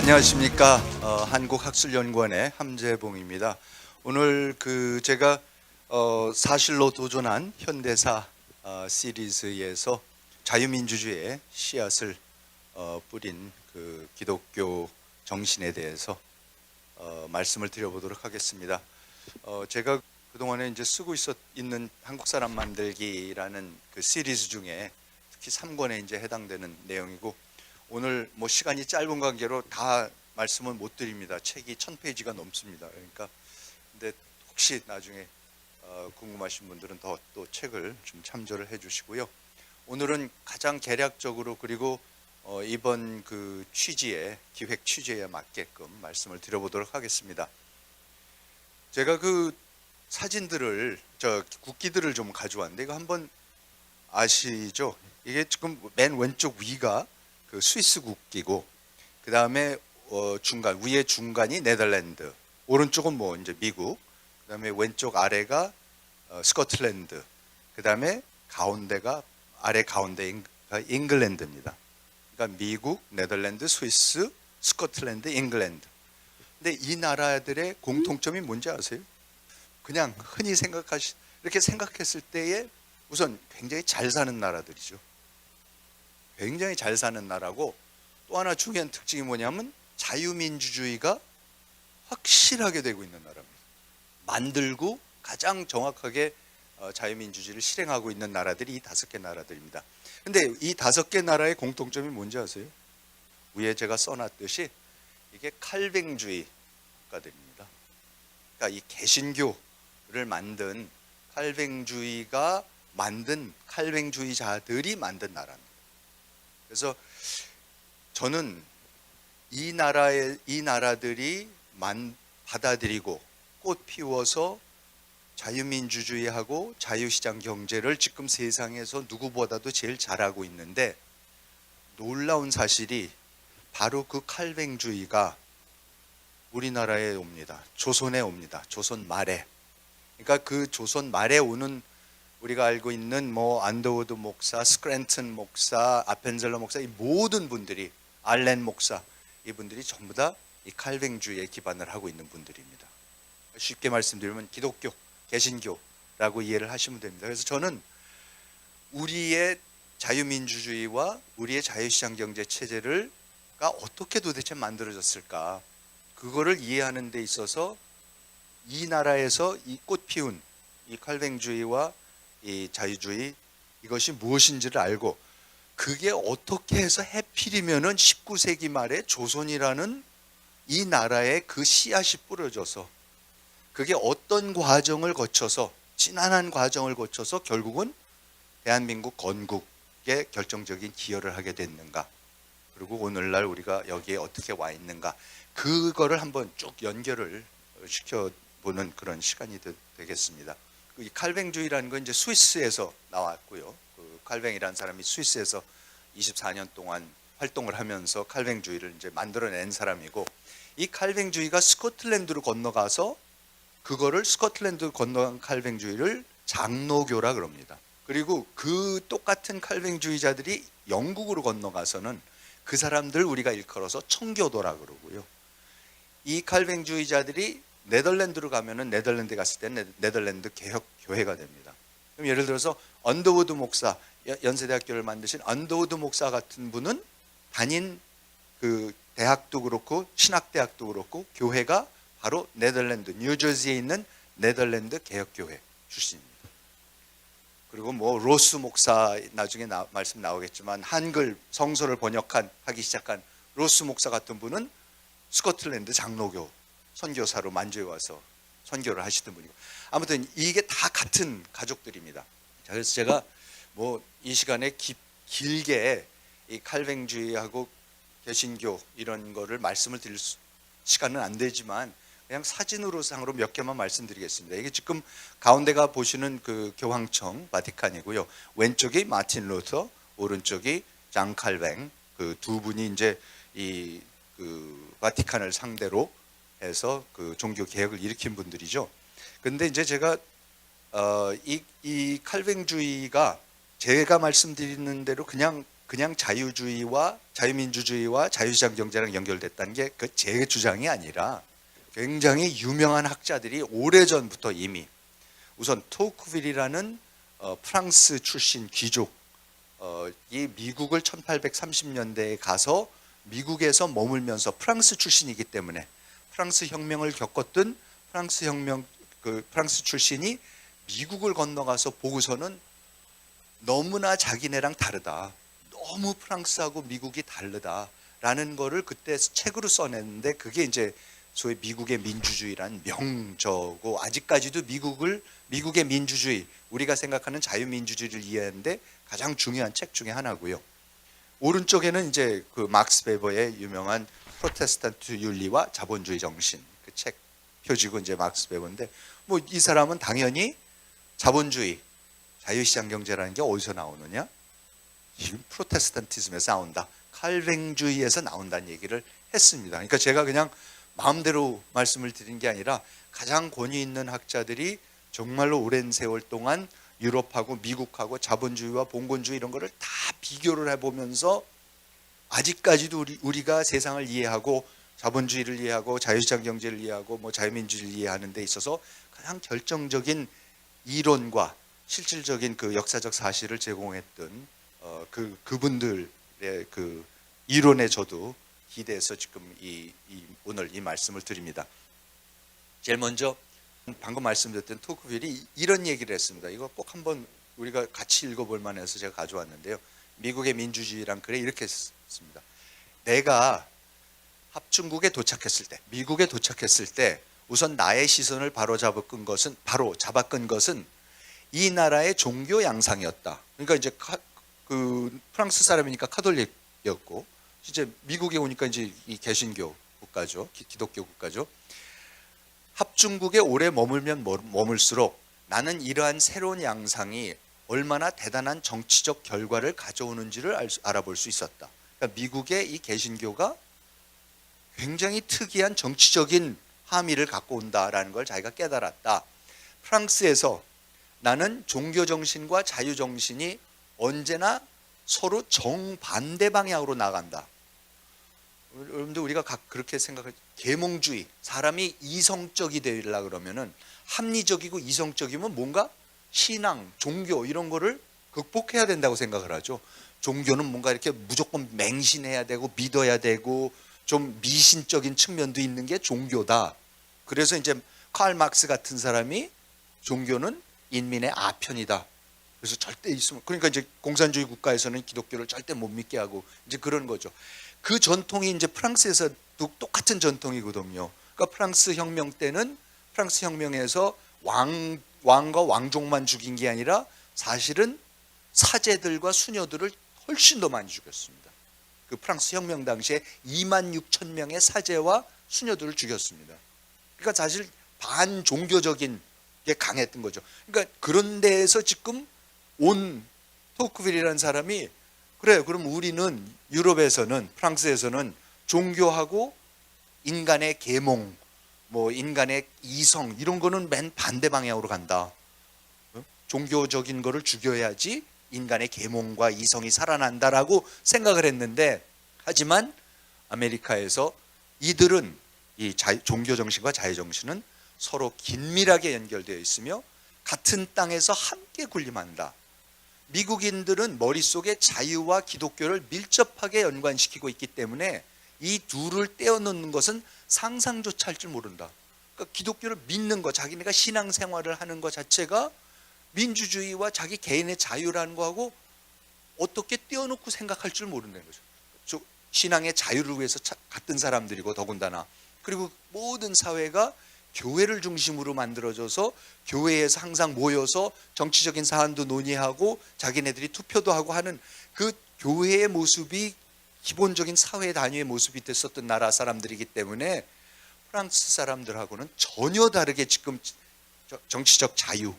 안녕하십니까. 한국학술연구원의 함재봉입니다. 오늘 제가 사실로 도전한 현대사 시리즈에서 자유민주주의의 씨앗을 뿌린 그 기독교 정신에 대해서 말씀을 드려보도록 하겠습니다. 제가 그동안에 이제 쓰고 있는 한국 사람 만들기라는 그 시리즈 중에 특히 3권에 이제 해당되는 내용이고, 오늘 뭐 시간이 짧은 관계로 다 말씀은 못 드립니다. 책이 1000페이지가 넘습니다. 그러니까 근데 혹시 나중에 궁금하신 분들은 더 또 책을 좀 참조를 해주시고요. 오늘은 가장 개략적으로 그리고 이번 그 기획 취지에 맞게끔 말씀을 드려보도록 하겠습니다. 제가 그 사진들을 국기들을 좀 가져왔는데 이거 한번 아시죠? 이게 지금 맨 왼쪽 위가 그 스위스 국기고, 그 다음에 위에 중간이 네덜란드, 오른쪽은 뭐 이제 미국, 그 다음에 왼쪽 아래가 스코틀랜드, 그 다음에 아래 가운데가 잉글랜드입니다. 그러니까 미국, 네덜란드, 스위스, 스코틀랜드, 잉글랜드. 근데 이 나라들의 공통점이 뭔지 아세요? 그냥 흔히 이렇게 생각했을 때에 우선 굉장히 잘 사는 나라들이죠. 굉장히 잘 사는 나라고, 또 하나 중요한 특징이 뭐냐면 자유민주주의가 확실하게 되고 있는 나라입니다. 만들고 가장 정확하게 자유민주주의를 실행하고 있는 나라들이 이 5개 나라들입니다. 근데 이 5개 나라의 공통점이 뭔지 아세요? 위에 제가 써놨듯이 이게 칼뱅주의 국가들입니다. 그러니까 이 개신교를 만든 칼뱅주의자들이 만든 나라입니다. 그래서 저는 이 나라들이 받아들이고 꽃 피워서 자유민주주의하고 자유시장 경제를 지금 세상에서 누구보다도 제일 잘하고 있는데, 놀라운 사실이 바로 그 칼뱅주의가 우리나라에 옵니다. 조선에 옵니다. 조선 말에. 그러니까 그 조선 말에 오는, 우리가 알고 있는 뭐 안더우드 목사, 스크랜튼 목사, 아펜젤러 목사, 이 모든 분들이, 알렌 목사, 이분들이 전부 다 이 칼뱅주의에 기반을 하고 있는 분들입니다. 쉽게 말씀드리면 기독교, 개신교라고 이해를 하시면 됩니다. 그래서 저는 우리의 자유민주주의와 우리의 자유시장 경제 체제가 어떻게 도대체 만들어졌을까, 그거를 이해하는 데 있어서 이 나라에서 이 꽃 피운 이 칼뱅주의와 이 자유주의, 이것이 무엇인지를 알고, 그게 어떻게 해서 해필이면은 19세기 말에 조선이라는 이 나라에 그 씨앗이 뿌려져서, 그게 어떤 과정을 거쳐서, 지난한 과정을 거쳐서 결국은 대한민국 건국에 결정적인 기여를 하게 됐는가, 그리고 오늘날 우리가 여기에 어떻게 와 있는가, 그거를 한번 쭉 연결을 시켜보는 그런 시간이 되겠습니다. 이 칼뱅주의라는 건 이제 스위스에서 나왔고요. 그 칼뱅이라는 사람이 스위스에서 24년 동안 활동을 하면서 칼뱅주의를 이제 만들어낸 사람이고, 이 칼뱅주의가 스코틀랜드로 건너가서 스코틀랜드 건너간 칼뱅주의를 장로교라 그럽니다. 그리고 그 똑같은 칼뱅주의자들이 영국으로 건너가서는 그 사람들 우리가 일컬어서 청교도라 그러고요. 이 칼뱅주의자들이 네덜란드로 가면은, 네덜란드 갔을 때는 네덜란드 개혁교회가 됩니다. 그럼 예를 들어서 언더우드 목사, 연세대학교를 만드신 언더우드 목사 같은 분은 다닌 그 대학도 그렇고 신학대학도 그렇고 교회가 바로 네덜란드, 뉴저지에 있는 네덜란드 개혁교회 출신입니다. 그리고 뭐 로스 목사, 나중에 말씀 나오겠지만 한글 성서를 하기 시작한 로스 목사 같은 분은 스코틀랜드 장로교 선교사로 만주에 와서 선교를 하시던 분이고, 아무튼 이게 다 같은 가족들입니다. 그래서 제가 뭐 이 시간에 길게 이 칼뱅주의하고 개신교 이런 거를 말씀을 드릴 시간은 안 되지만, 그냥 사진으로상으로 몇 개만 말씀드리겠습니다. 이게 지금 가운데가 보시는 그 교황청 바티칸이고요. 왼쪽이 마틴 루터, 오른쪽이 장 칼뱅, 그 두 분이 이제 이 그 바티칸을 상대로 해서 그 종교 개혁을 일으킨 분들이죠. 근데 이제 제가 이 칼뱅주의가 제가 말씀드리는 대로 그냥 그냥 자유민주주의와 자유시장 경제랑 연결됐다는 게 그 제 주장이 아니라 굉장히 유명한 학자들이 오래전부터 이미 우선 토크빌이라는 프랑스 출신 귀족 이 미국을 1830년대에 가서 미국에서 머물면서 프랑스 출신이기 때문에 프랑스 혁명을 겪었던 프랑스 출신이 미국을 건너가서 보고서는 너무나 자기네랑 다르다. 너무 프랑스하고 미국이 다르다라는 거를 그때 책으로 써냈는데 그게 이제 소위 미국의 민주주의란 명저고 아직까지도 미국의 민주주의 우리가 생각하는 자유민주주의를 이해하는데 가장 중요한 책 중에 하나고요. 오른쪽에는 이제 그 막스 베버의 유명한 프로테스탄트 윤리와 자본주의 정신 그 책 표지고 이제 막스 베버인데 뭐 이 사람은 당연히 자본주의 자유시장 경제라는 게 어디서 나오느냐? 지금 프로테스탄티즘에서 나온다. 칼뱅주의에서 나온다는 얘기를 했습니다. 그러니까 제가 그냥 마음대로 말씀을 드린 게 아니라 가장 권위 있는 학자들이 정말로 오랜 세월 동안 유럽하고 미국하고 자본주의와 봉건주의 이런 거를 다 비교를 해보면서 아직까지도 우리가 세상을 이해하고 자본주의를 이해하고 자유시장 경제를 이해하고 뭐 자유민주주의를 이해하는 데 있어서 가장 결정적인 이론과 실질적인 그 역사적 사실을 제공했던 그분들의 그 이론에 저도 기대해서 지금 오늘 이 말씀을 드립니다. 제일 먼저 방금 말씀드렸던 토크빌이 이런 얘기를 했습니다. 이거 꼭 한번 우리가 같이 읽어볼 만해서 제가 가져왔는데요. 미국의 민주주의란 글에 이렇게 했습니다. 내가 합중국에 도착했을 때, 미국에 도착했을 때 우선 나의 시선을 바로 잡아끈 것은 이 나라의 종교 양상이었다. 그러니까 이제 그 프랑스 사람이니까 카톨릭이었고, 이제 미국에 오니까 이제 이 개신교 국가죠, 기독교 국가죠. 합중국에 오래 머물면 머물수록 나는 이러한 새로운 양상이 얼마나 대단한 정치적 결과를 가져오는지를 알아볼 수 있었다. 그러니까 미국의 이 개신교가 굉장히 특이한 정치적인 함의를 갖고 온다라는 걸 자기가 깨달았다. 프랑스에서 나는 종교 정신과 자유 정신이 언제나 서로 정반대 방향으로 나간다. 여러분들 우리가 그렇게 생각할 계몽주의, 사람이 이성적이 되려고 그러면은 합리적이고 이성적이면 뭔가 신앙, 종교 이런 거를 극복해야 된다고 생각을 하죠. 종교는 뭔가 이렇게 무조건 맹신해야 되고 믿어야 되고 좀 미신적인 측면도 있는 게 종교다. 그래서 이제 칼 막스 같은 사람이 종교는 인민의 아편이다. 그래서 절대 있으면 그러니까 이제 공산주의 국가에서는 기독교를 절대 못 믿게 하고 이제 그런 거죠. 그 전통이 이제 프랑스에서도 똑같은 전통이거든요. 그러니까 프랑스 혁명 때는 프랑스 혁명에서 왕과 왕족만 죽인 게 아니라 사실은 사제들과 수녀들을 훨씬 더 많이 죽였습니다. 그 프랑스 혁명 당시에 26,000명의 사제와 수녀들을 죽였습니다. 그러니까 사실 반종교적인 게 강했던 거죠. 그러니까 그런 데에서 지금 온 토크빌이라는 사람이 그래요. 그럼 우리는 유럽에서는 프랑스에서는 종교하고 인간의 계몽, 뭐 인간의 이성 이런 거는 맨 반대 방향으로 간다. 종교적인 거를 죽여야지 인간의 계몽과 이성이 살아난다라고 생각을 했는데 하지만 아메리카에서 이들은 이 종교 정신과 자유 정신은 서로 긴밀하게 연결되어 있으며 같은 땅에서 함께 군림한다. 미국인들은 머릿속에 자유와 기독교를 밀접하게 연관시키고 있기 때문에 이 둘을 떼어놓는 것은 상상조차 할 줄 모른다. 그러니까 기독교를 믿는 것, 자기네가 신앙생활을 하는 것 자체가 민주주의와 자기 개인의 자유라는 거하고 어떻게 떼어놓고 생각할 줄 모른다는 거죠. 신앙의 자유를 위해서 같은 사람들이고 더군다나 그리고 모든 사회가 교회를 중심으로 만들어져서 교회에서 항상 모여서 정치적인 사안도 논의하고 자기네들이 투표도 하고 하는 그 교회의 모습이 기본적인 사회 단위의 모습이 됐었던 나라 사람들이기 때문에 프랑스 사람들하고는 전혀 다르게 지금 정치적 자유,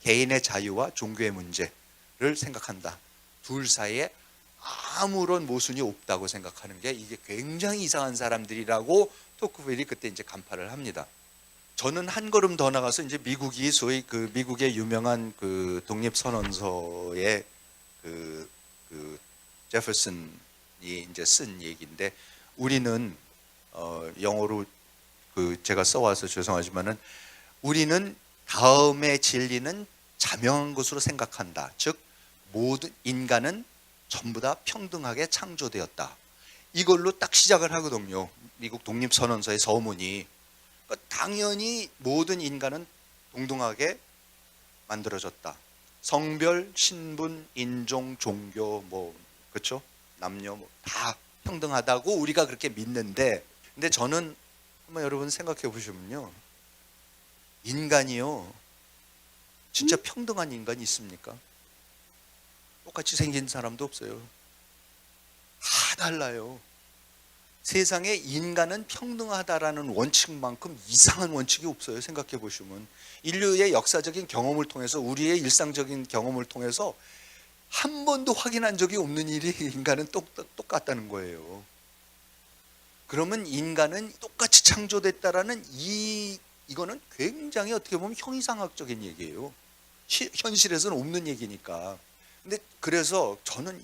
개인의 자유와 종교의 문제를 생각한다. 둘 사이에 아무런 모순이 없다고 생각하는 게 이게 굉장히 이상한 사람들이라고 토크빌이 그때 이제 간파를 합니다. 저는 한 걸음 더 나가서 이제 미국이 소위 그 미국의 유명한 그 독립선언서의 그 제퍼슨이 이제 쓴 얘기인데 우리는 영어로 제가 써와서 죄송하지만은 우리는 다음의 진리는 자명한 것으로 생각한다. 즉 모든 인간은 전부 다 평등하게 창조되었다. 이걸로 딱 시작을 하거든요. 미국 독립선언서의 서문이. 그러니까 당연히 모든 인간은 동등하게 만들어졌다. 성별, 신분, 인종, 종교 그렇죠? 남녀 다 평등하다고 우리가 그렇게 믿는데 근데 저는 한번 여러분 생각해 보시면요. 인간이요. 진짜 평등한 인간이 있습니까? 똑같이 생긴 사람도 없어요. 다 달라요. 세상에 인간은 평등하다라는 원칙만큼 이상한 원칙이 없어요. 생각해 보시면 인류의 역사적인 경험을 통해서 우리의 일상적인 경험을 통해서 한 번도 확인한 적이 없는 일이 인간은 똑같다는 거예요. 그러면 인간은 똑같이 창조됐다라는 이거는 굉장히 어떻게 보면 형이상학적인 얘기예요. 현실에서는 없는 얘기니까. 근데 그래서 저는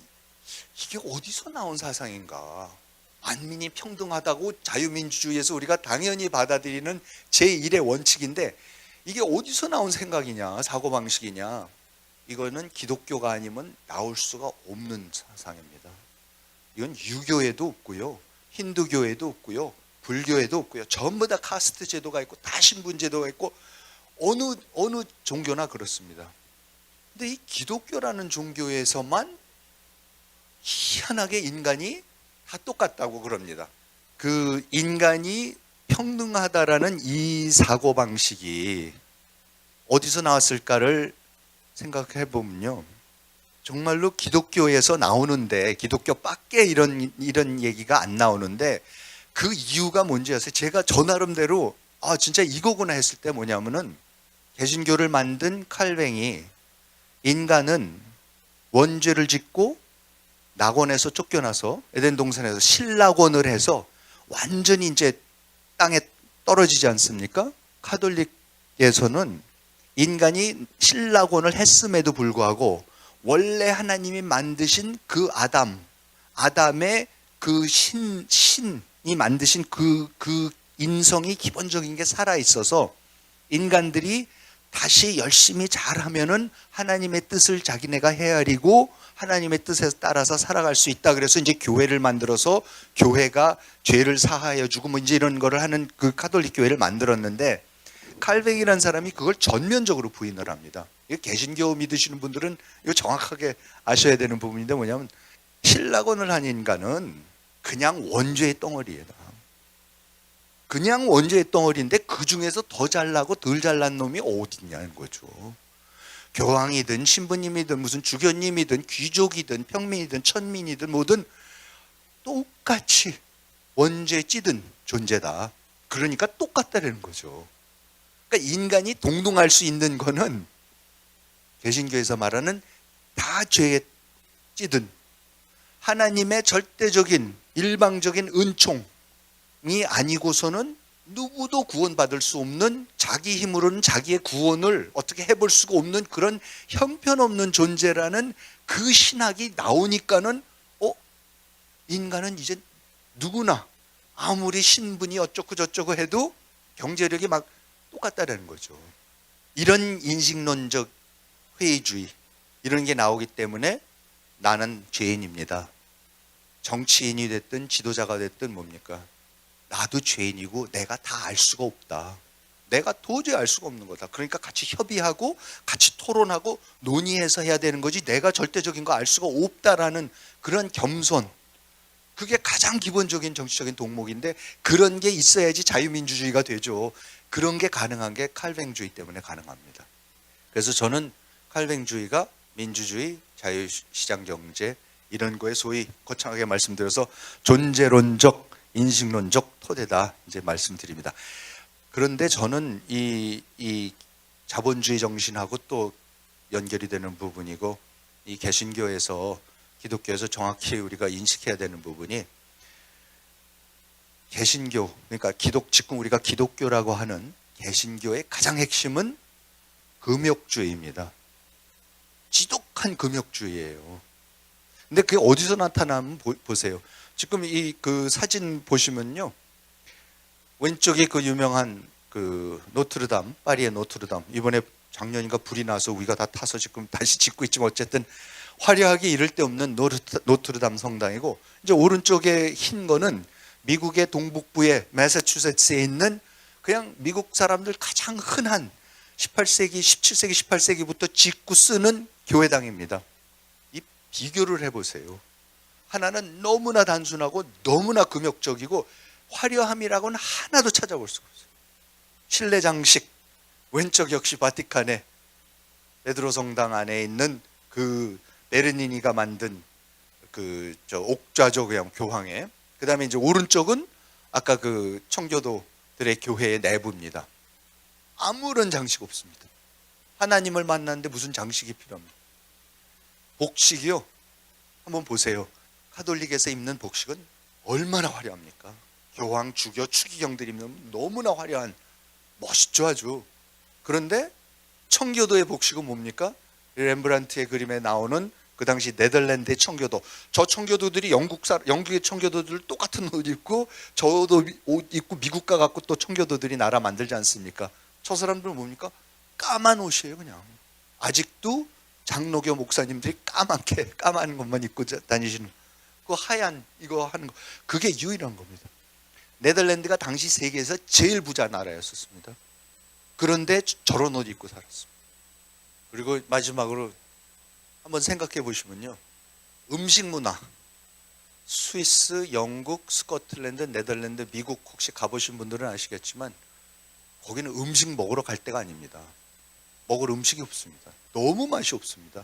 이게 어디서 나온 사상인가? 만민이 평등하다고 자유민주주의에서 우리가 당연히 받아들이는 제1의 원칙인데 이게 어디서 나온 생각이냐, 사고방식이냐. 이거는 기독교가 아니면 나올 수가 없는 사상입니다. 이건 유교에도 없고요. 힌두교에도 없고요. 불교에도 없고요. 전부 다 카스트 제도가 있고 다 신분 제도가 있고 어느 종교나 그렇습니다. 근데 이 기독교라는 종교에서만 희한하게 인간이 다 똑같다고 그럽니다. 그 인간이 평등하다라는 이 사고방식이 어디서 나왔을까를 생각해 보면요. 정말로 기독교에서 나오는데 기독교 밖에 이런 얘기가 안 나오는데 그 이유가 뭔지 아세요? 제가 저 나름대로 진짜 이거구나 했을 때 뭐냐면은 개신교를 만든 칼뱅이 인간은 원죄를 짓고 낙원에서 쫓겨나서 에덴 동산에서 신락원을 해서 완전히 이제 땅에 떨어지지 않습니까? 카톨릭에서는 인간이 신락원을 했음에도 불구하고 원래 하나님이 만드신 그 아담의 그 신이 만드신 그 인성이 기본적인 게 살아 있어서 인간들이 다시 열심히 잘하면은 하나님의 뜻을 자기네가 헤아리고 하나님의 뜻에 따라서 살아갈 수 있다. 그래서 이제 교회를 만들어서 교회가 죄를 사하여 주고 이제 이런 거를 하는 그 카톨릭 교회를 만들었는데 칼뱅이라는 사람이 그걸 전면적으로 부인을 합니다. 개신교 믿으시는 분들은 이거 정확하게 아셔야 되는 부분인데 뭐냐면 신락원을 한 인간은 그냥 원죄의 덩어리예요. 그냥 원죄의 덩어리인데 그 중에서 더 잘나고 덜 잘난 놈이 어디 있냐는 거죠. 교황이든 신부님이든 무슨 주교님이든 귀족이든 평민이든 천민이든 뭐든 똑같이 원죄 찌든 존재다. 그러니까 똑같다는 거죠. 그러니까 인간이 동등할 수 있는 거는 개신교에서 말하는 다 죄에 찌든 하나님의 절대적인 일방적인 은총이 아니고서는 누구도 구원받을 수 없는 자기 힘으로는 자기의 구원을 어떻게 해볼 수가 없는 그런 형편없는 존재라는 그 신학이 나오니까는 인간은 이제 누구나 아무리 신분이 어쩌고 저쩌고 해도 경제력이 막 똑같다는 거죠. 이런 인식론적 회의주의 이런 게 나오기 때문에 나는 죄인입니다. 정치인이 됐든 지도자가 됐든 뭡니까? 나도 죄인이고 내가 다 알 수가 없다. 내가 도저히 알 수가 없는 거다. 그러니까 같이 협의하고 같이 토론하고 논의해서 해야 되는 거지 내가 절대적인 거 알 수가 없다라는 그런 겸손. 그게 가장 기본적인 정치적인 동목인데 그런 게 있어야지 자유민주주의가 되죠. 그런 게 가능한 게 칼뱅주의 때문에 가능합니다. 그래서 저는 칼뱅주의가 민주주의, 자유시장경제 이런 거에 소위 거창하게 말씀드려서 존재론적, 인식론적 토대다 이제 말씀드립니다. 그런데 저는 이 자본주의 정신하고 또 연결이 되는 부분이고 이 개신교에서 기독교에서 정확히 우리가 인식해야 되는 부분이 개신교, 그러니까 지금 우리가 기독교라고 하는 개신교의 가장 핵심은 금욕주의입니다. 지독한 금욕주의예요. 근데 그게 어디서 나타나면 보세요. 지금 이 그 사진 보시면요. 왼쪽에 그 유명한 그 노트르담, 파리의 노트르담. 이번에 작년인가 불이 나서 우리가 다 타서 지금 다시 짓고 있지만 어쨌든 화려하게 이를 데 없는 노트르담 성당이고, 이제 오른쪽에 흰 거는 미국의 동북부의 매사추세츠에 있는 그냥 미국 사람들 가장 흔한 18세기, 17세기, 18세기부터 짓고 쓰는 교회당입니다. 이 비교를 해보세요. 하나는 너무나 단순하고 너무나 금욕적이고 화려함이라고는 하나도 찾아볼 수가 없어요. 실내 장식, 왼쪽 역시 바티칸의 베드로 성당 안에 있는 그 베르니니가 만든 그 옥좌조 그냥 교황의, 그 다음에 이제 오른쪽은 아까 그 청교도들의 교회의 내부입니다. 아무런 장식 없습니다. 하나님을 만났는데 무슨 장식이 필요합니까? 복식이요. 한번 보세요. 카톨릭에서 입는 복식은 얼마나 화려합니까? 교황, 주교, 추기경들이 입는 너무나 화려한, 멋있죠 아주. 그런데 청교도의 복식은 뭡니까? 렘브란트의 그림에 나오는 그 당시 네덜란드의 청교도, 저 청교도들이 영국의 청교도들 똑같은 옷 입고 저도 옷 입고 미국 가갖고 또 청교도들이 나라 만들지 않습니까? 저 사람들은 뭡니까? 까만 옷이에요 그냥. 아직도 장로교 목사님들이 까맣게 까만 것만 입고 다니시는 그 하얀 이거 하는 거, 그게 유일한 겁니다. 네덜란드가 당시 세계에서 제일 부자 나라였었습니다. 그런데 저런 옷 입고 살았습니다. 그리고 마지막으로 한번 생각해 보시면요, 음식 문화, 스위스, 영국, 스코틀랜드, 네덜란드, 미국 혹시 가보신 분들은 아시겠지만 거기는 음식 먹으러 갈 데가 아닙니다. 먹을 음식이 없습니다. 너무 맛이 없습니다.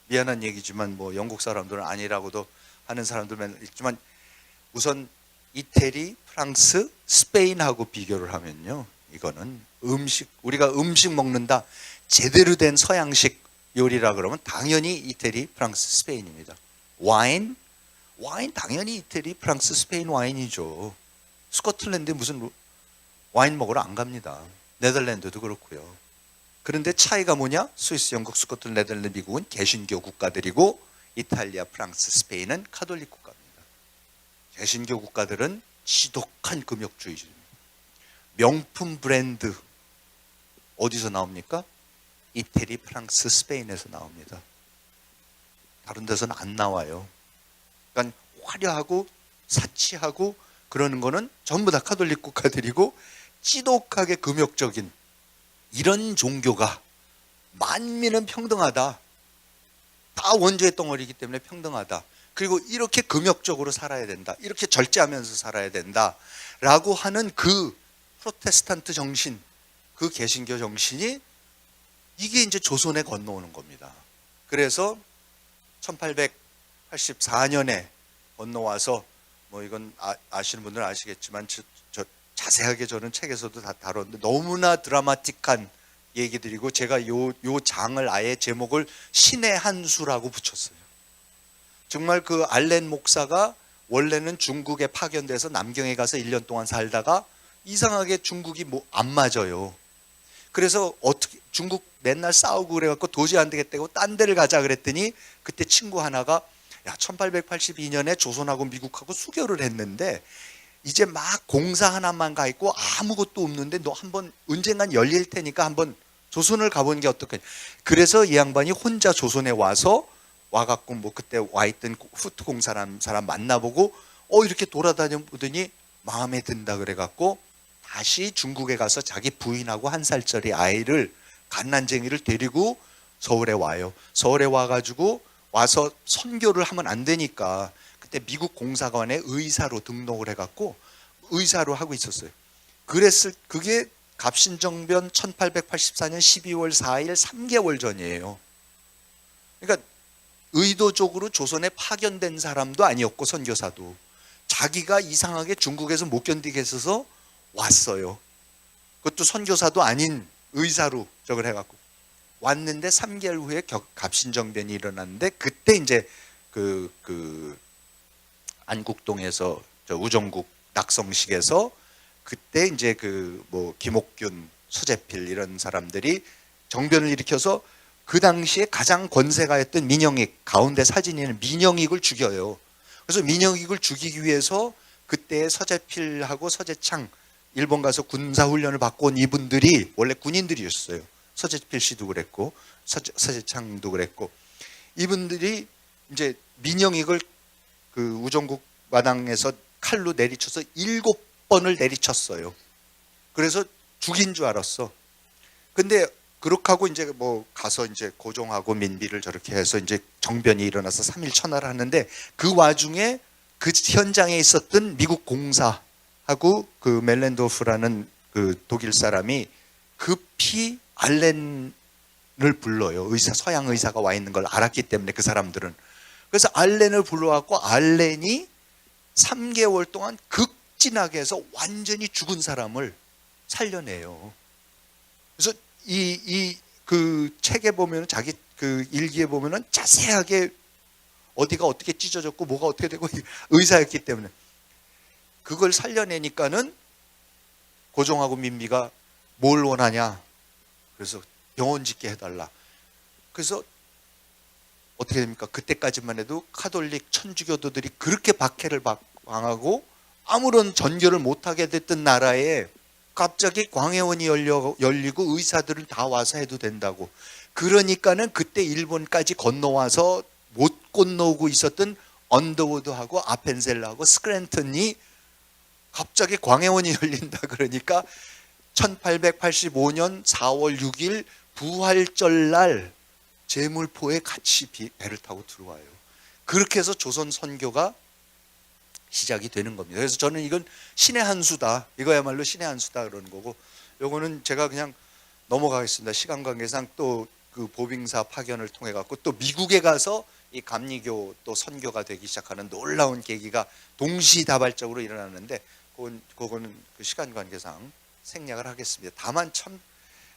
미안한 얘기지만 뭐 영국 사람들은 아니라고도 하는 사람들만 있지만, 우선 이태리, 프랑스, 스페인하고 비교를 하면요, 이거는 음식, 우리가 음식 먹는다 제대로 된 서양식 요리라 그러면 당연히 이태리, 프랑스, 스페인입니다. 와인 당연히 이태리, 프랑스, 스페인 와인이죠. 스코틀랜드에 무슨 와인 먹으러 안 갑니다. 네덜란드도 그렇고요. 그런데 차이가 뭐냐? 스위스, 영국, 스코틀랜드, 네덜란드, 미국은 개신교 국가들이고 이탈리아, 프랑스, 스페인은 카톨릭 국가입니다. 개신교 국가들은 지독한 금욕주의입니다. 명품 브랜드 어디서 나옵니까? 이태리, 프랑스, 스페인에서 나옵니다. 다른 데서는 안 나와요. 그러니까 화려하고 사치하고 그러는 거는 전부 다 카톨릭 국가들이고, 지독하게 금욕적인 이런 종교가 만민은 평등하다, 다 원죄의 덩어리이기 때문에 평등하다, 그리고 이렇게 금욕적으로 살아야 된다, 이렇게 절제하면서 살아야 된다 라고 하는 그 프로테스탄트 정신, 그 개신교 정신이 이게 이제 조선에 건너오는 겁니다. 그래서 1884년에 건너와서, 뭐 이건 아시는 분들은 아시겠지만 저 자세하게 저는 책에서도 다 다뤘는데 너무나 드라마틱한 얘기들이고, 제가 요 장을 아예 제목을 신의 한 수라고 붙였어요. 정말 그 알렌 목사가 원래는 중국에 파견돼서 남경에 가서 1년 동안 살다가 이상하게 중국이 뭐 안 맞아요. 그래서 어떻게 중국 맨날 싸우고 그래갖고 도저히 안 되겠다고 딴 데를 가자 그랬더니, 그때 친구 하나가 야 1882년에 조선하고 미국하고 수교를 했는데 이제 막 공사 하나만 가 있고 아무것도 없는데 너 한번 언젠간 열릴 테니까 한번 조선을 가보는 게 어떻겠냐. 그래서 이 양반이 혼자 조선에 와갖고 뭐 그때 와 있던 후트공 사람 만나보고 이렇게 돌아다녀 보더니 마음에 든다 그래갖고 다시 중국에 가서 자기 부인하고 1살짜리 아이를, 갓난쟁이를 데리고 서울에 와요. 서울에 와가지고 와서 선교를 하면 안 되니까 그때 미국 공사관에 의사로 등록을 해갖고 의사로 하고 있었어요. 그게 갑신정변 1884년 12월 4일 3개월 전이에요. 그러니까 의도적으로 조선에 파견된 사람도 아니었고, 선교사도 자기가 이상하게 중국에서 못 견디겠어서 왔어요. 그것도 선교사도 아닌 의사로 저걸 해갖고 왔는데 3개월 후에 갑신정변이 일어났는데, 그때 이제 그 안국동에서 저 우정국 낙성식에서 그때 이제 그 뭐 김옥균, 서재필 이런 사람들이 정변을 일으켜서 그 당시에 가장 권세가였던 민영익, 가운데 사진에 있는 민영익을 죽여요. 그래서 민영익을 죽이기 위해서 그때 서재필하고 서재창, 일본 가서 군사훈련을 받고 온 이분들이 원래 군인들이었어요. 서재필 씨도 그랬고 서재창도 그랬고, 이분들이 이제 민영익을 그 우정국 마당에서 칼로 내리쳐서 7번을 내리쳤어요. 그래서 죽인 줄 알았어. 근데 그렇게 하고 이제 뭐 가서 이제 고종하고 민비를 저렇게 해서 이제 정변이 일어나서 3일 천하를 하는데, 그 와중에 그 현장에 있었던 미국 공사하고 그 멜렌도프라는 그 독일 사람이 급히 알렌을 불러요. 의사, 서양 의사가 와 있는 걸 알았기 때문에 그 사람들은. 그래서 알렌을 불러갖고 알렌이 3개월 동안 극진하게 해서 완전히 죽은 사람을 살려내요. 그래서 그 책에 보면은, 자기 그 일기에 보면은 자세하게 어디가 어떻게 찢어졌고 뭐가 어떻게 되고, 의사였기 때문에 그걸 살려내니까는 고종하고 민비가 뭘 원하냐, 그래서 병원 짓게 해달라. 그래서 어떻게 됩니까? 그때까지만 해도 카톨릭 천주교도들이 그렇게 박해를 당하고 아무런 전교를 못하게 됐던 나라에 갑자기 광해원이 열리고 의사들은 다 와서 해도 된다고. 그러니까는 그때 일본까지 건너와서 못 건너오고 있었던 언더우드하고 아펜셀러하고 스크랜턴이 갑자기 광해원이 열린다 그러니까 1885년 4월 6일 부활절날 제물포에 같이 배를 타고 들어와요. 그렇게 해서 조선 선교가 시작이 되는 겁니다. 그래서 저는 이건 신의 한 수다, 이거야말로 신의 한 수다 그러는 거고, 요거는 제가 그냥 넘어가겠습니다. 시간 관계상 또 그 보빙사 파견을 통해 갖고 또 미국에 가서 이 감리교 또 선교가 되기 시작하는 놀라운 계기가 동시다발적으로 일어나는데, 그거는 그 시간 관계상 생략을 하겠습니다. 다만 참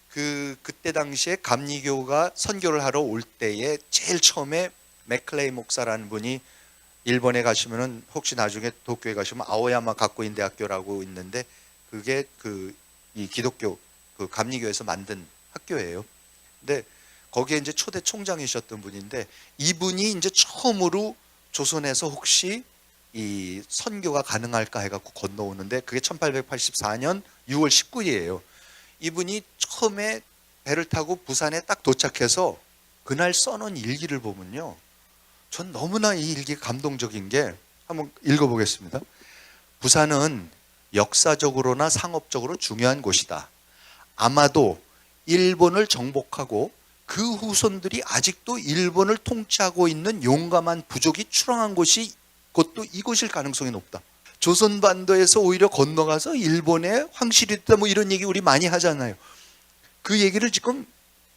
그때 당시에 감리교가 선교를 하러 올 때에 제일 처음에 맥클레이 목사라는 분이, 일본에 가시면은 혹시 나중에 도쿄에 가시면 아오야마 가쿠인 대학교라고 있는데, 그게 이 기독교 그 감리교에서 만든 학교예요. 근데 거기에 이제 초대 총장이셨던 분인데, 이분이 이제 처음으로 조선에서 혹시 이 선교가 가능할까 해갖고 건너오는데, 그게 1884년 6월 19일이에요. 이분이 처음에 배를 타고 부산에 딱 도착해서 그날 써놓은 일기를 보면요, 전 너무나 이 일기 감동적인 게, 한번 읽어보겠습니다. 부산은 역사적으로나 상업적으로 중요한 곳이다. 아마도 일본을 정복하고 그 후손들이 아직도 일본을 통치하고 있는 용감한 부족이 출항한 곳이 그것도 이곳일 가능성이 높다. 조선반도에서 오히려 건너가서 일본에 황실이 됐다, 뭐 이런 얘기 우리 많이 하잖아요. 그 얘기를 지금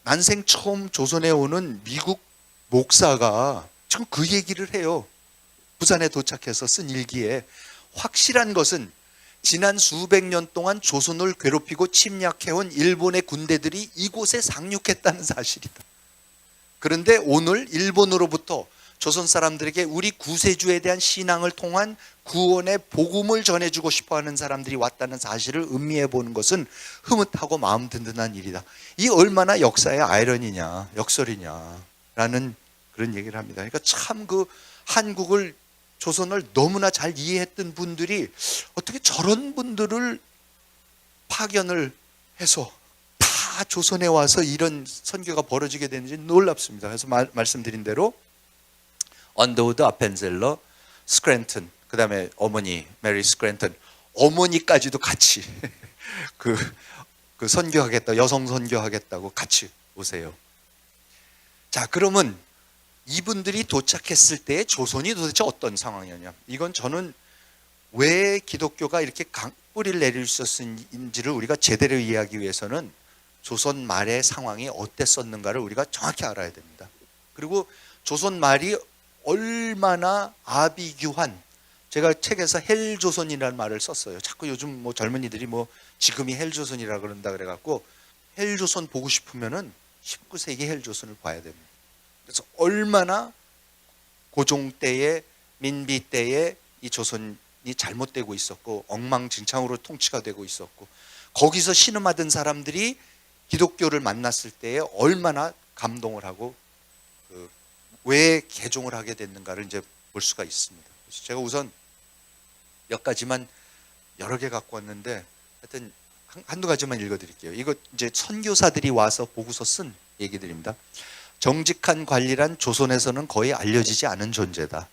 난생 처음 조선에 오는 미국 목사가 지금 그 얘기를 해요. 부산에 도착해서 쓴 일기에. 확실한 것은 지난 수백 년 동안 조선을 괴롭히고 침략해온 일본의 군대들이 이곳에 상륙했다는 사실이다. 그런데 오늘 일본으로부터 조선 사람들에게 우리 구세주에 대한 신앙을 통한 구원의 복음을 전해주고 싶어하는 사람들이 왔다는 사실을 음미해 보는 것은 흐뭇하고 마음 든든한 일이다. 이 얼마나 역사의 아이러니냐, 역설이냐라는 그런 얘기를 합니다. 그러니까 참 그 한국을, 조선을 너무나 잘 이해했던 분들이 어떻게 저런 분들을 파견을 해서 다 조선에 와서 이런 선교가 벌어지게 되는지 놀랍습니다. 그래서 말씀드린 대로 언더우드, 아펜젤러, 스크랜턴, 그 다음에 어머니 메리 스크랜턴, 어머니까지도 같이 그 선교하겠다, 여성 선교하겠다고 같이 오세요. 자, 그러면 이분들이 도착했을 때 조선이 도대체 어떤 상황이었냐? 이건 저는 왜 기독교가 이렇게 뿌리를 내릴 수 있었는지를 우리가 제대로 이해하기 위해서는 조선 말의 상황이 어땠었는가를 우리가 정확히 알아야 됩니다. 그리고 조선 말이 얼마나 아비규환, 제가 책에서 헬조선이라는 말을 썼어요. 자꾸 요즘 뭐 젊은이들이 뭐 지금이 헬조선이라 그런다 그래갖고, 헬조선 보고 싶으면은 19세기 헬조선을 봐야 됩니다. 그래서 얼마나 고종 때에, 민비 때에 이 조선이 잘못되고 있었고 엉망진창으로 통치가 되고 있었고, 거기서 신음하던 사람들이 기독교를 만났을 때에 얼마나 감동을 하고 왜 개종을 하게 됐는가를 이제 볼 수가 있습니다. 그래서 제가 우선 몇 가지만 여러 개 갖고 왔는데 하여튼 한두 가지만 읽어드릴게요. 이거 이제 선교사들이 와서 보고서 쓴 얘기들입니다. 정직한 관리란 조선에서는 거의 알려지지 않은 존재다.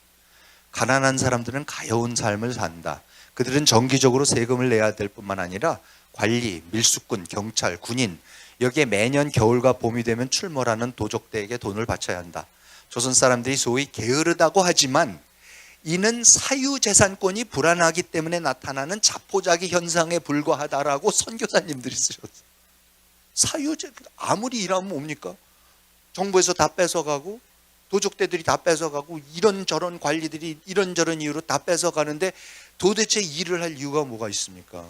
가난한 사람들은 가여운 삶을 산다. 그들은 정기적으로 세금을 내야 될 뿐만 아니라 관리, 밀수꾼, 경찰, 군인 여기에 매년 겨울과 봄이 되면 출몰하는 도적대에게 돈을 바쳐야 한다. 조선 사람들이 소위 게으르다고 하지만 이는 사유재산권이 불안하기 때문에 나타나는 자포자기 현상에 불과하다라고 선교사님들이 쓰셨어요. 아무리 일하면 뭡니까? 정부에서 다 뺏어가고 도적대들이 다 뺏어가고 이런저런 관리들이 이런저런 이유로 다 뺏어가는데 도대체 일을 할 이유가 뭐가 있습니까?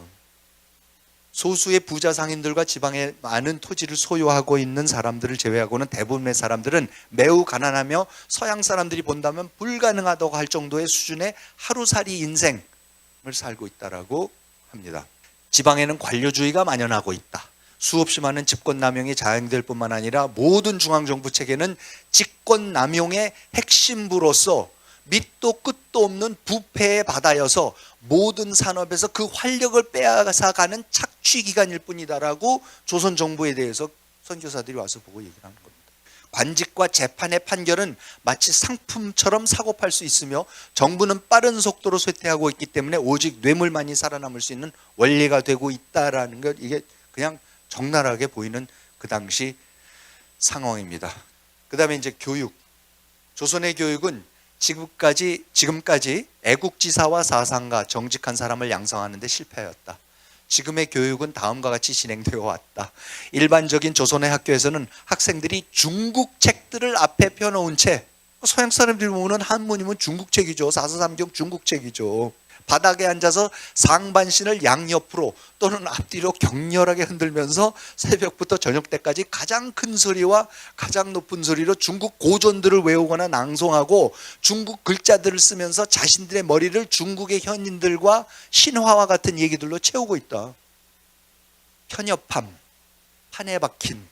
소수의 부자 상인들과 지방에 많은 토지를 소유하고 있는 사람들을 제외하고는 대부분의 사람들은 매우 가난하며 서양 사람들이 본다면 불가능하다고 할 정도의 수준의 하루살이 인생을 살고 있다라고 합니다. 지방에는 관료주의가 만연하고 있다. 수없이 많은 집권남용이 자행될 뿐만 아니라 모든 중앙정부 체계는 직권남용의 핵심부로서 밑도 끝도 없는 부패의 바다여서 모든 산업에서 그 활력을 빼앗아가는 착취기관일 뿐이다라고 조선 정부에 대해서 선교사들이 와서 보고 얘기를 하는 겁니다. 관직과 재판의 판결은 마치 상품처럼 사고팔 수 있으며 정부는 빠른 속도로 쇠퇴하고 있기 때문에 오직 뇌물만이 살아남을 수 있는 원리가 되고 있다라는 것, 이게 그냥 적나라하게 보이는 그 당시 상황입니다. 그 다음에 이제 교육. 조선의 교육은 지금까지 애국지사와 사상가, 정직한 사람을 양성하는 데 실패하였다. 지금의 교육은 다음과 같이 진행되어 왔다. 일반적인 조선의 학교에서는 학생들이 중국 책들을 앞에 펴놓은 채, 서양 사람들이 보면 한문이면 중국 책이죠. 사서삼경 중국 책이죠. 바닥에 앉아서 상반신을 양옆으로 또는 앞뒤로 격렬하게 흔들면서 새벽부터 저녁 때까지 가장 큰 소리와 가장 높은 소리로 중국 고전들을 외우거나 낭송하고 중국 글자들을 쓰면서 자신들의 머리를 중국의 현인들과 신화와 같은 얘기들로 채우고 있다. 편협함, 판에 박힌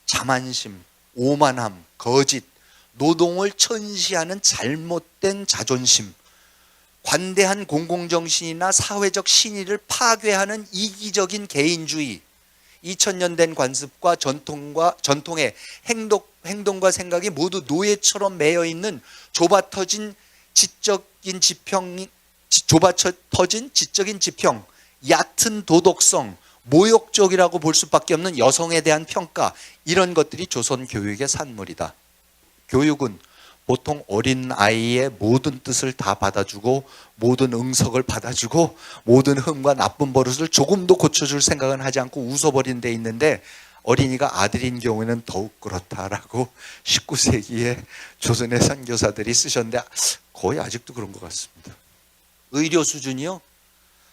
자만심, 오만함, 거짓, 노동을 천시하는 잘못된 자존심, 관대한 공공정신이나 사회적 신의를 파괴하는 이기적인 개인주의, 2000년 된 관습과 전통의 행동과 생각이 모두 노예처럼 매여있는 좁아터진 지적인 지평, 얕은 도덕성, 모욕적이라고 볼 수밖에 없는 여성에 대한 평가, 이런 것들이 조선 교육의 산물이다. 교육은 보통 어린 아이의 모든 뜻을 다 받아주고 모든 응석을 받아주고 모든 흠과 나쁜 버릇을 조금도 고쳐줄 생각은 하지 않고 웃어버린 데 있는데, 어린이가 아들인 경우에는 더욱 그렇다라고 19세기에 조선의 선교사들이 쓰셨는데 거의 아직도 그런 것 같습니다. 의료 수준이요,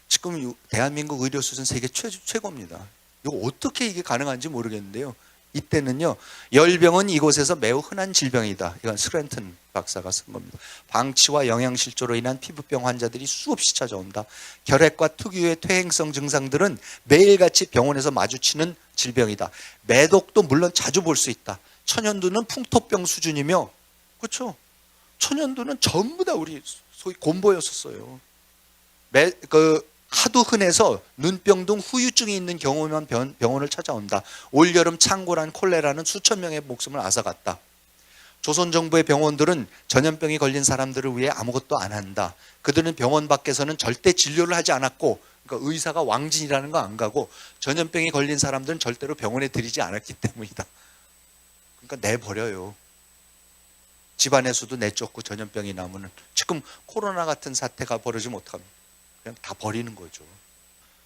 지금 대한민국 의료 수준 세계 최고입니다. 이거 어떻게 이게 가능한지 모르겠는데요, 이때는요, 열병은 이곳에서 매우 흔한 질병이다. 이건 스크랜튼 박사가 쓴 겁니다. 방치와 영양실조로 인한 피부병 환자들이 수없이 찾아온다. 결핵과 특유의 퇴행성 증상들은 매일같이 병원에서 마주치는 질병이다. 매독도 물론 자주 볼 수 있다. 천연두는 풍토병 수준이며, 그렇죠? 천연두는 전부 다 우리 소위 곰보였었어요. 하도 흔해서 눈병 등 후유증이 있는 경우만 병원을 찾아온다. 올여름 창고란 콜레라는 수천 명의 목숨을 앗아갔다. 조선 정부의 병원들은 전염병이 걸린 사람들을 위해 아무것도 안 한다. 그들은 병원 밖에서는 절대 진료를 하지 않았고, 그러니까 의사가 왕진이라는 거 안 가고 전염병이 걸린 사람들은 절대로 병원에 들이지 않았기 때문이다. 그러니까 내버려요. 집안에서도 내쫓고 전염병이 나면은, 지금 코로나 같은 사태가 벌어지면 어떡합니까? 그냥 다 버리는 거죠.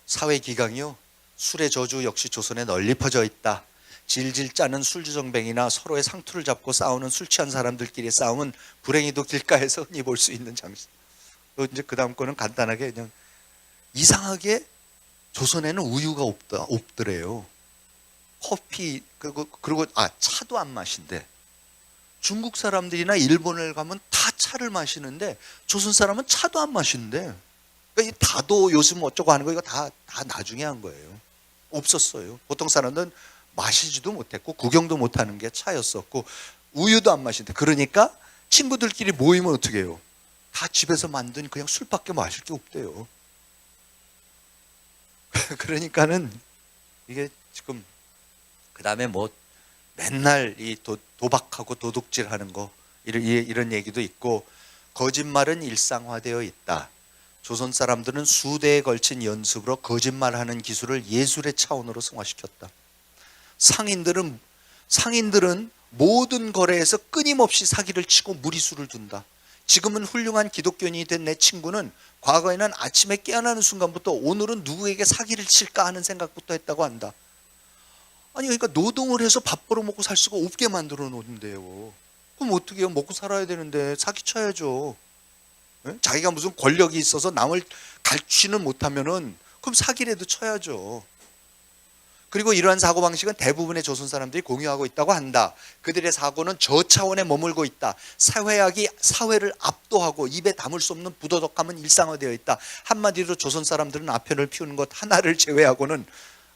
사회기강이요, 술의 저주 역시 조선에 널리 퍼져 있다. 질질 짜는 술주정뱅이나 서로의 상투를 잡고 싸우는 술 취한 사람들끼리의 싸움은 불행히도 길가에서 흔히 볼 수 있는 장소. 이제 그 다음 거는 간단하게 그냥, 이상하게 조선에는 우유가 없더래요. 커피, 그리고 차도 안 마신대. 중국 사람들이나 일본을 가면 다 차를 마시는데 조선 사람은 차도 안 마시는데, 그러니까 이 다도 요즘 어쩌고 하는 거 이거 다 나중에 한 거예요. 없었어요. 보통 사람들은 마시지도 못했고 구경도 못하는 게 차였었고 우유도 안 마신대. 그러니까 친구들끼리 모이면 어떻게 해요? 다 집에서 만든 그냥 술밖에 마실 게 없대요. 그러니까는 이게 지금 그 다음에 뭐 맨날 이 도박하고 도둑질하는 거 이런 얘기도 있고, 거짓말은 일상화되어 있다. 조선 사람들은 수대에 걸친 연습으로 거짓말하는 기술을 예술의 차원으로 승화시켰다. 상인들은 모든 거래에서 끊임없이 사기를 치고 무리수를 둔다. 지금은 훌륭한 기독교인이 된 내 친구는 과거에는 아침에 깨어나는 순간부터 오늘은 누구에게 사기를 칠까 하는 생각부터 했다고 한다. 아니 그러니까 노동을 해서 밥 벌어 먹고 살 수가 없게 만들어 놓는데요. 그럼 어떻게 해요? 먹고 살아야 되는데 사기 쳐야죠. 네? 자기가 무슨 권력이 있어서 남을 갈취는 못하면은 그럼 사기라도 쳐야죠. 그리고 이러한 사고방식은 대부분의 조선 사람들이 공유하고 있다고 한다. 그들의 사고는 저 차원에 머물고 있다. 사회학이 사회를 압도하고 입에 담을 수 없는 부도덕함은 일상화되어 있다. 한마디로 조선 사람들은 아편을 피우는 것 하나를 제외하고는,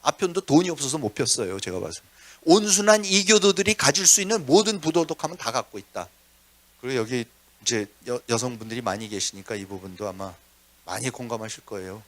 아편도 돈이 없어서 못 폈어요. 제가 봐서. 온순한 이교도들이 가질 수 있는 모든 부도덕함은 다 갖고 있다. 그리고 여기 이제 여성분들이 많이 계시니까 이 부분도 아마 많이 공감하실 거예요.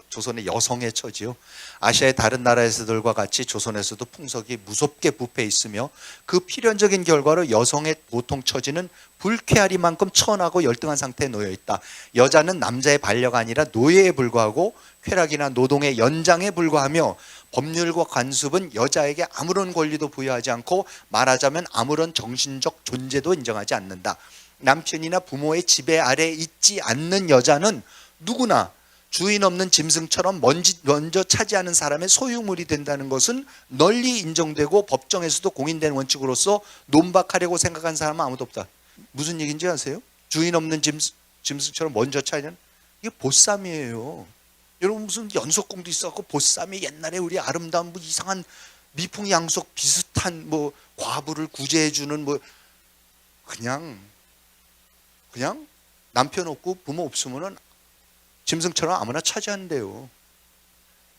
조선의 여성의 처지요. 아시아의 다른 나라에서들과 같이 조선에서도 풍속이 무섭게 부패해 있으며 그 필연적인 결과로 여성의 보통 처지는 불쾌하리만큼 천하고 열등한 상태에 놓여 있다. 여자는 남자의 반려가 아니라 노예에 불과하고 쾌락이나 노동의 연장에 불과하며 법률과 관습은 여자에게 아무런 권리도 부여하지 않고 말하자면 아무런 정신적 존재도 인정하지 않는다. 남편이나 부모의 지배 아래에 있지 않는 여자는 누구나 주인 없는 짐승처럼 먼저 차지하는 사람의 소유물이 된다는 것은 널리 인정되고 법정에서도 공인된 원칙으로서 논박하려고 생각한 사람은 아무도 없다. 무슨 얘기인지 아세요? 주인 없는 짐승처럼 먼저 차지하는, 이게 보쌈이에요. 여러분 무슨 연속공도 있었고 보쌈이 옛날에 우리 아름다운 뭐 이상한 미풍양속 비슷한 뭐 과부를 구제해주는 뭐 그냥 남편 없고 부모 없으면은 짐승처럼 아무나 차지한대요.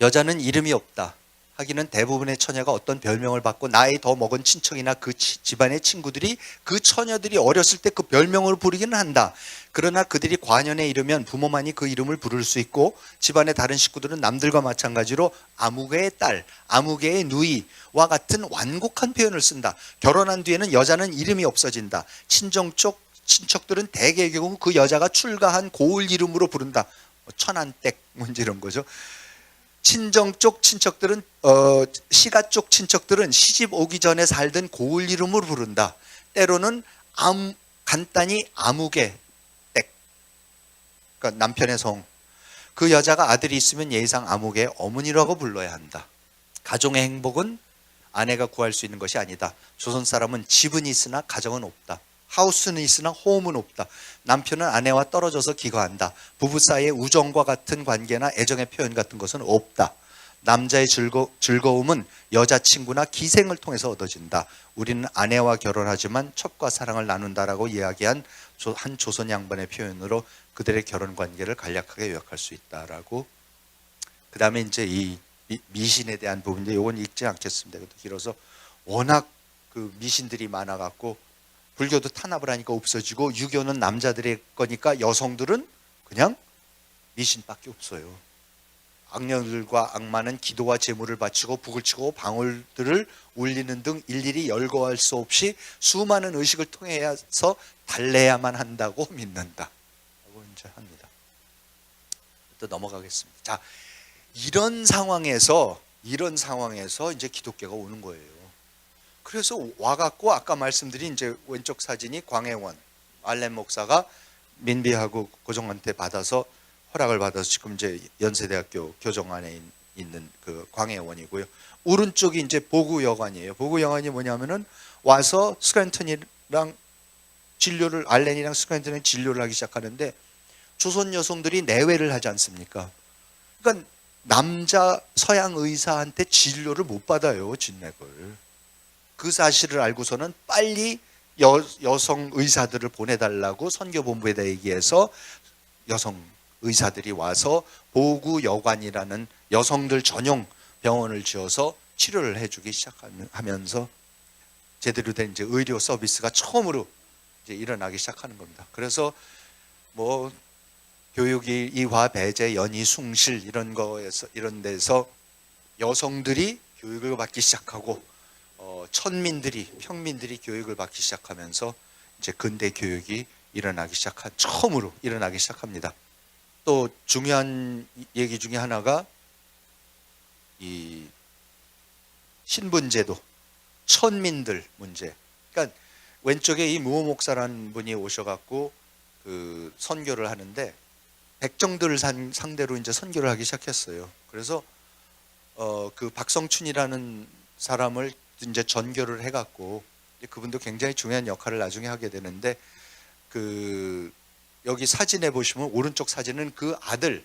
여자는 이름이 없다. 하기는 대부분의 처녀가 어떤 별명을 받고 나이 더 먹은 친척이나 그 집안의 친구들이 그 처녀들이 어렸을 때 그 별명을 부르기는 한다. 그러나 그들이 과년에 이르면 부모만이 그 이름을 부를 수 있고 집안의 다른 식구들은 남들과 마찬가지로 아무개의 딸, 아무개의 누이와 같은 완곡한 표현을 쓴다. 결혼한 뒤에는 여자는 이름이 없어진다. 친정 쪽 친척들은 대개의 경우 그 여자가 출가한 고을 이름으로 부른다. 천안댁 문제 이런 거죠. 친정 쪽 친척들은 시가 쪽 친척들은 시집 오기 전에 살던 고을 이름으로 부른다. 때로는 간단히 아무개 댁, 그러니까 남편의 성. 그 여자가 아들이 있으면 예의상 아무개의 어머니라고 불러야 한다. 가정의 행복은 아내가 구할 수 있는 것이 아니다. 조선 사람은 집은 있으나 가정은 없다. 하우스는 있으나 홈은 없다. 남편은 아내와 떨어져서 기거한다. 부부 사이의 우정과 같은 관계나 애정의 표현 같은 것은 없다. 남자의 즐거움은 여자친구나 기생을 통해서 얻어진다. 우리는 아내와 결혼하지만 첩과 사랑을 나눈다라고 이야기한 한 조선 양반의 표현으로 그들의 결혼 관계를 간략하게 요약할 수 있다라고. 그 다음에 이제 이 미신에 대한 부분인데 이건 읽지 않겠습니다. 길어서 워낙 그 미신들이 많아갖고 불교도 탄압을 하니까 없어지고 유교는 남자들의 거니까 여성들은 그냥 미신밖에 없어요. 악녀들과 악마는 기도와 제물을 바치고 북을 치고 방울들을 울리는 등 일일이 열거할 수 없이 수많은 의식을 통해서 달래야만 한다고 믿는다. 라고 이제 합니다. 또 넘어가겠습니다. 자, 이런 상황에서 이제 기독교가 오는 거예요. 그래서 와갖고 아까 말씀드린 이제 왼쪽 사진이 광해원 알렌 목사가 민비하고 고종한테 받아서 허락을 받아서 지금 이제 연세대학교 교정 안에 있는 그 광해원이고요. 오른쪽이 이제 보구 여관이에요. 보구 여관이 뭐냐면은 와서 스크랜턴이랑 알렌이랑 스크랜턴이랑 진료를 하기 시작하는데 조선 여성들이 내외를 하지 않습니까? 그러니까 남자 서양 의사한테 진료를 못 받아요, 진맥을. 그 사실을 알고서는 빨리 여성 의사들을 보내달라고 선교본부에다 얘기해서 여성 의사들이 와서 보구 여관이라는 여성들 전용 병원을 지어서 치료를 해주기 시작하면서 제대로 된 이제 의료 서비스가 처음으로 이제 일어나기 시작하는 겁니다. 그래서 뭐 교육이 이화 배제 연희 숭실 이런 거에서 이런 데서 여성들이 교육을 받기 시작하고 천민들이 평민들이 교육을 받기 시작하면서 이제 근대 교육이 처음으로 일어나기 시작합니다. 또 중요한 얘기 중에 하나가 이 신분제도, 천민들 문제. 그러니까 왼쪽에 이 무호 목사라는 분이 오셔갖고 그 선교를 하는데 백정들을 상대로 이제 선교를 하기 시작했어요. 그래서 그 박성춘이라는 사람을 이제 전교를 해갖고 그분도 굉장히 중요한 역할을 나중에 하게 되는데 그 여기 사진에 보시면 오른쪽 사진은 그 아들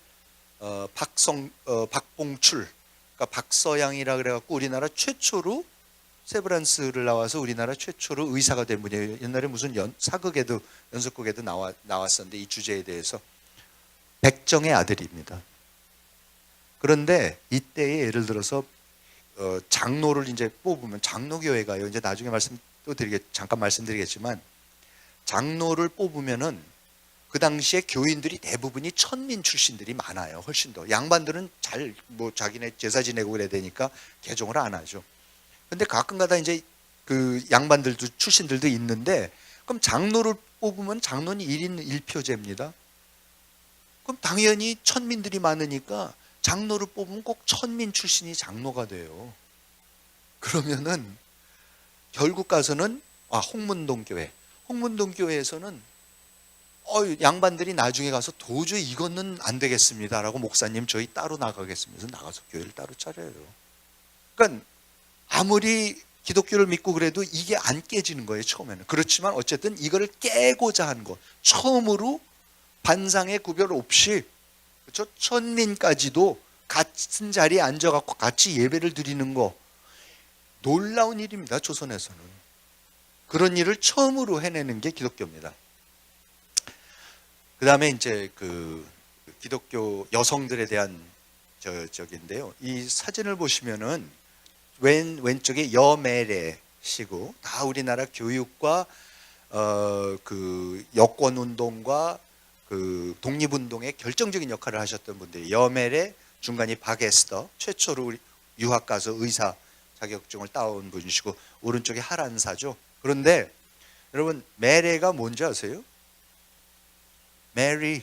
박봉출, 그러니까 박서양이라 그래갖고 우리나라 최초로 세브란스를 나와서 우리나라 최초로 의사가 된 분이에요. 옛날에 무슨 사극에도 연속극에도 나왔었는데 이 주제에 대해서 백정의 아들입니다. 그런데 이때에 예를 들어서 장로를 이제 뽑으면 장로교회가요. 이제 나중에 잠깐 말씀드리겠지만 장로를 뽑으면은 그 당시에 교인들이 대부분이 천민 출신들이 많아요. 훨씬 더. 양반들은 자기네 제사 지내고 그래야 되니까 개종을 안 하죠. 근데 가끔가다 이제 그 양반들도 출신들도 있는데 그럼 장로를 뽑으면 장로는 1인 1표제입니다. 그럼 당연히 천민들이 많으니까 장로를 뽑으면 꼭 천민 출신이 장로가 돼요. 그러면은 결국 가서는 홍문동 교회에서는 양반들이 나중에 가서 도저히 이거는 안 되겠습니다라고 목사님 저희 따로 나가겠습니다. 나가서 교회를 따로 차려요. 그러니까 아무리 기독교를 믿고 그래도 이게 안 깨지는 거예요, 처음에는. 그렇지만 어쨌든 이거를 깨고자 한 것. 처음으로 반상의 구별 없이, 그렇죠? 천민까지도 같은 자리에 앉아갖고 같이 예배를 드리는 거. 놀라운 일입니다, 조선에서는. 그런 일을 처음으로 해내는 게 기독교입니다. 그 다음에 이제 그 기독교 여성들에 대한 저기인데요. 이 사진을 보시면은 왼쪽에 여매례시고 다 우리나라 교육과 그 여권 운동과 그 독립운동에 결정적인 역할을 하셨던 분들이 여매례, 중간이 박에스더, 최초로 유학 가서 의사 자격증을 따온 분이시고 오른쪽에 하란사죠. 그런데 여러분 매례가 뭔지 아세요? 메리.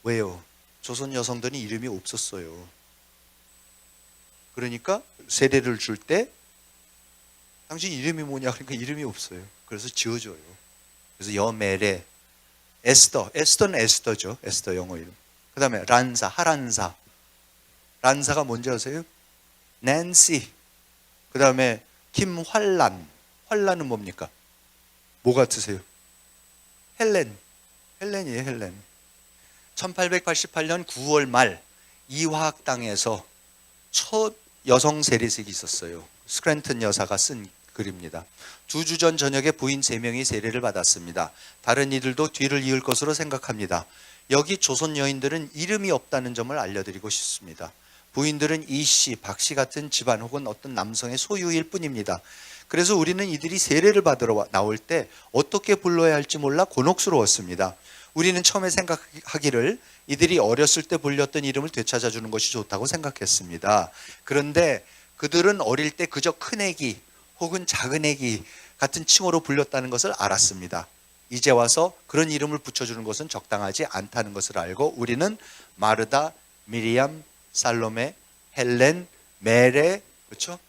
왜요? 조선 여성들은 이름이 없었어요. 그러니까 세례를 줄 때 당신 이름이 뭐냐 그러니까 이름이 없어요. 그래서 지어줘요. 그래서 여메레, 에스더는 에스더죠. 에스더 영어 이름. 그 다음에 란사, 하란사. 란사가 뭔지 아세요? 낸시. 그 다음에 김환란. 환란은 뭡니까? 뭐 같으세요? 헬렌이에요, 헬렌. 1888년 9월 말 이화학당에서 첫 여성 세례식이 있었어요. 스크랜턴 여사가 쓴 글입니다. 2주 전 저녁에 부인 3명이 세례를 받았습니다. 다른 이들도 뒤를 이을 것으로 생각합니다. 여기 조선 여인들은 이름이 없다는 점을 알려드리고 싶습니다. 부인들은 이씨, 박씨 같은 집안 혹은 어떤 남성의 소유일 뿐입니다. 그래서 우리는 이들이 세례를 받으러 나올 때 어떻게 불러야 할지 몰라 곤혹스러웠습니다. 우리는 처음에 생각하기를 이들이 어렸을 때 불렸던 이름을 되찾아주는 것이 좋다고 생각했습니다. 그런데 그들은 어릴 때 그저 큰애기 혹은 작은애기 같은 칭호로 불렸다는 것을 알았습니다. 이제 와서 그런 이름을 붙여주는 것은 적당하지 않다는 것을 알고 우리는 마르다, 미리암, 살로메, 헬렌, 메레, 그렇죠?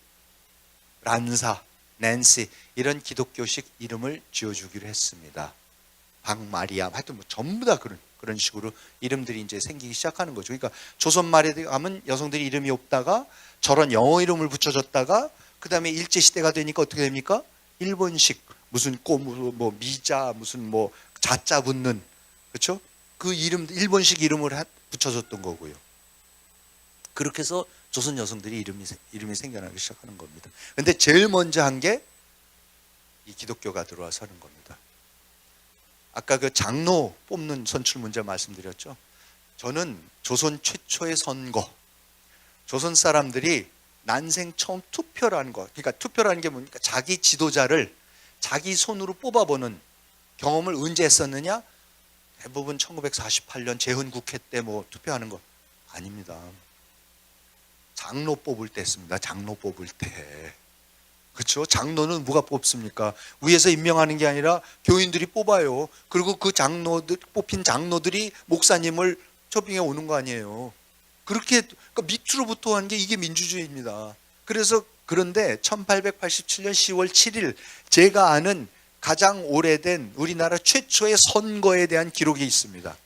란사, 낸시 이런 기독교식 이름을 지어주기로 했습니다. 박마리암 하여튼 뭐 전부 다 그런 식으로 이름들이 이제 생기기 시작하는 거죠. 그러니까 조선 말에 가면 여성들이 이름이 없다가 저런 영어 이름을 붙여줬다가 그 다음에 일제 시대가 되니까 어떻게 됩니까? 일본식 무슨 뭐 미자 무슨 뭐 자자 붙는 그렇죠? 그 이름 일본식 이름을 붙여줬던 거고요. 그렇게 해서 조선 여성들이 이름이 생겨나기 시작하는 겁니다. 근데 제일 먼저 한 게 이 기독교가 들어와서 하는 겁니다. 아까 그 장로 뽑는 선출 문제 말씀드렸죠. 저는 조선 최초의 선거, 조선 사람들이 난생 처음 투표라는 거, 그러니까 투표라는 게 뭡니까? 자기 지도자를 자기 손으로 뽑아보는 경험을 언제 했었느냐? 대부분 1948년 재헌국회 때 뭐 투표하는 거 아닙니다. 장로 뽑을 때 했습니다. 장로 뽑을 때. 그렇죠? 장로는 누가 뽑습니까? 위에서 임명하는 게 아니라 교인들이 뽑아요. 그리고 그 장로들, 뽑힌 장로들이 목사님을 초빙해 오는 거 아니에요. 그렇게 그러니까 밑으로부터 한 게 이게 민주주의입니다. 그래서 그런데 1887년 10월 7일 제가 아는 가장 오래된 우리나라 최초의 선거에 대한 기록이 있습니다.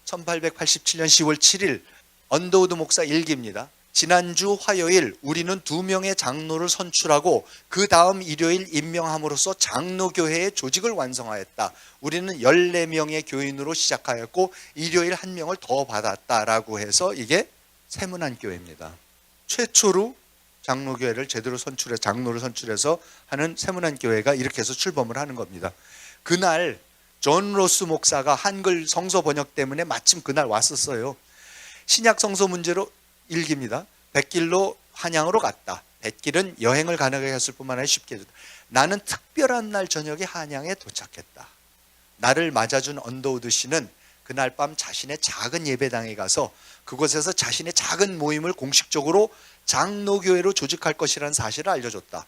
1887년 10월 7일 언더우드 목사 일기입니다. 지난주 화요일 우리는 2명의 장로를 선출하고 그 다음 일요일 임명함으로써 장로교회의 조직을 완성하였다. 우리는 14명의 교인으로 시작하였고 일요일 1명을 더 받았다라고 해서 이게 세문안교회입니다. 최초로 장로교회를 제대로 장로를 선출해서 하는 세문안교회가 이렇게 해서 출범을 하는 겁니다. 그날 존 로스 목사가 한글 성서 번역 때문에 마침 그날 왔었어요. 신약 성서 문제로 일기입니다. 뱃길로 한양으로 갔다. 뱃길은 여행을 가능하게 했을 뿐만 아니라 쉽게 해줬다. 나는 특별한 날 저녁에 한양에 도착했다. 나를 맞아준 언더우드 씨는 그날 밤 자신의 작은 예배당에 가서 그곳에서 자신의 작은 모임을 공식적으로 장로교회로 조직할 것이라는 사실을 알려줬다.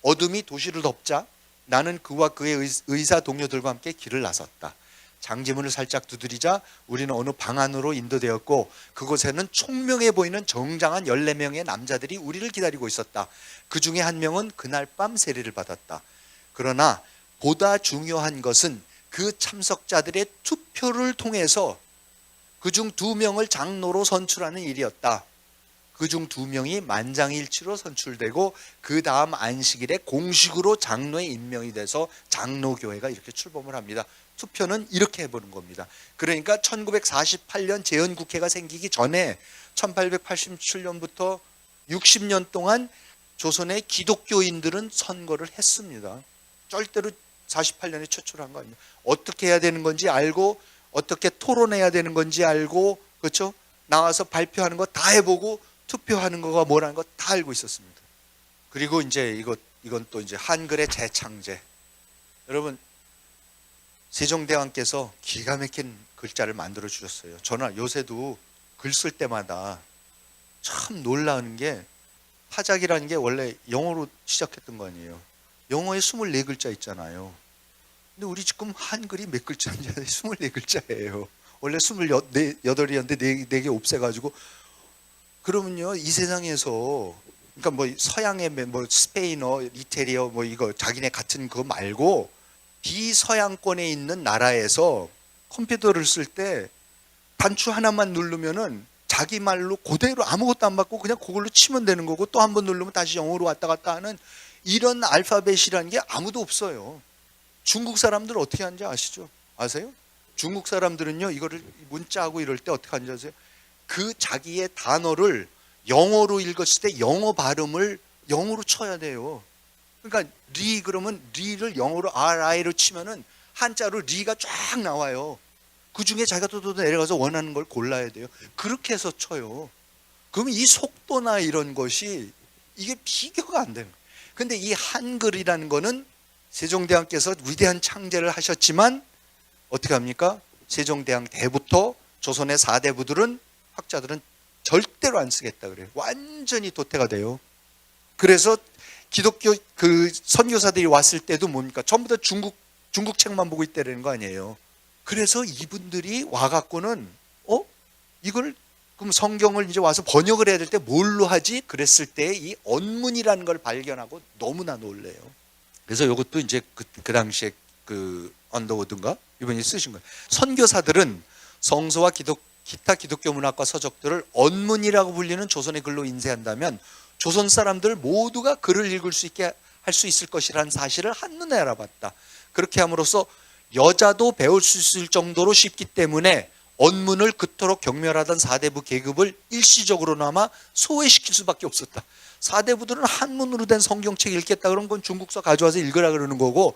어둠이 도시를 덮자 나는 그와 그의 의사 동료들과 함께 길을 나섰다. 장지문을 살짝 두드리자 우리는 어느 방 안으로 인도되었고 그곳에는 총명해 보이는 정장한 14명의 남자들이 우리를 기다리고 있었다. 그 중에 한 명은 그날 밤 세례를 받았다. 그러나 보다 중요한 것은 그 참석자들의 투표를 통해서 그중 2명을 장로로 선출하는 일이었다. 그중 2명이 만장일치로 선출되고 그 다음 안식일에 공식으로 장로에 임명이 돼서 장로교회가 이렇게 출범을 합니다. 투표는 이렇게 해보는 겁니다. 그러니까 1948년 재헌국회가 생기기 전에 1887년부터 60년 동안 조선의 기독교인들은 선거를 했습니다. 절대로 48년에 최초로 한 거 아니에요. 어떻게 해야 되는 건지 알고 어떻게 토론해야 되는 건지 알고 그렇죠? 나와서 발표하는 거 다 해보고 투표하는 거가 뭐라는 거 다 알고 있었습니다. 그리고 이제 이건 또 이제 한글의 재창제. 여러분 세종대왕께서 기가 막힌 글자를 만들어 주셨어요. 저는 요새도 글 쓸 때마다 참 놀라운 게 타작이라는 게 원래 영어로 시작했던 거 아니에요. 영어에 24글자 있잖아요. 근데 우리 지금 한글이 몇 글자인지 24글자예요. 원래 28이었는데 4개 없애가지고 그러면요 이 세상에서 그러니까 뭐 서양의 뭐 스페인어, 이태리어 뭐 이거 자기네 같은 거 말고 비서양권에 있는 나라에서 컴퓨터를 쓸 때 단추 하나만 누르면은 자기 말로 그대로 아무것도 안 받고 그냥 그걸로 치면 되는 거고 또 한 번 누르면 다시 영어로 왔다 갔다 하는 이런 알파벳이라는 게 아무도 없어요. 중국 사람들 어떻게 하는지 아시죠? 아세요? 중국 사람들은요 이거를 문자하고 이럴 때 어떻게 하는지 아세요? 그 자기의 단어를 영어로 읽었을 때 영어 발음을 영어로 쳐야 돼요. 그러니까 리 그러면 리를 영어로 RI로 치면은 한자로 리가 쫙 나와요. 그 중에 자기가 또 내려가서 원하는 걸 골라야 돼요. 그렇게 해서 쳐요. 그러면 이 속도나 이런 것이 이게 비교가 안 되는 거예요. 근데 이 한글이라는 거는 세종대왕께서 위대한 창제를 하셨지만 어떻게 합니까? 세종대왕 때부터 조선의 4대부들은 학자들은 절대로 안 쓰겠다 그래요. 완전히 도태가 돼요. 그래서 기독교 그 선교사들이 왔을 때도 뭡니까? 전부 다 중국 책만 보고 있다는 거 아니에요. 그래서 이분들이 와갖고는 이걸 그럼 성경을 이제 와서 번역을 해야 될 때 뭘로 하지? 그랬을 때 이 언문이라는 걸 발견하고 너무나 놀래요. 그래서 이것도 이제 그 당시에 그 언더우드인가 이분이 쓰신 거예요. 선교사들은 성서와 기타 기독교 문학과 서적들을 언문이라고 불리는 조선의 글로 인쇄한다면 조선 사람들 모두가 글을 읽을 수 있게 할 수 있을 것이라는 사실을 한눈에 알아봤다. 그렇게 함으로써 여자도 배울 수 있을 정도로 쉽기 때문에 언문을 그토록 경멸하던 사대부 계급을 일시적으로나마 소외시킬 수밖에 없었다. 사대부들은 한문으로 된 성경책 읽겠다 그런 건 중국서 가져와서 읽으라 그러는 거고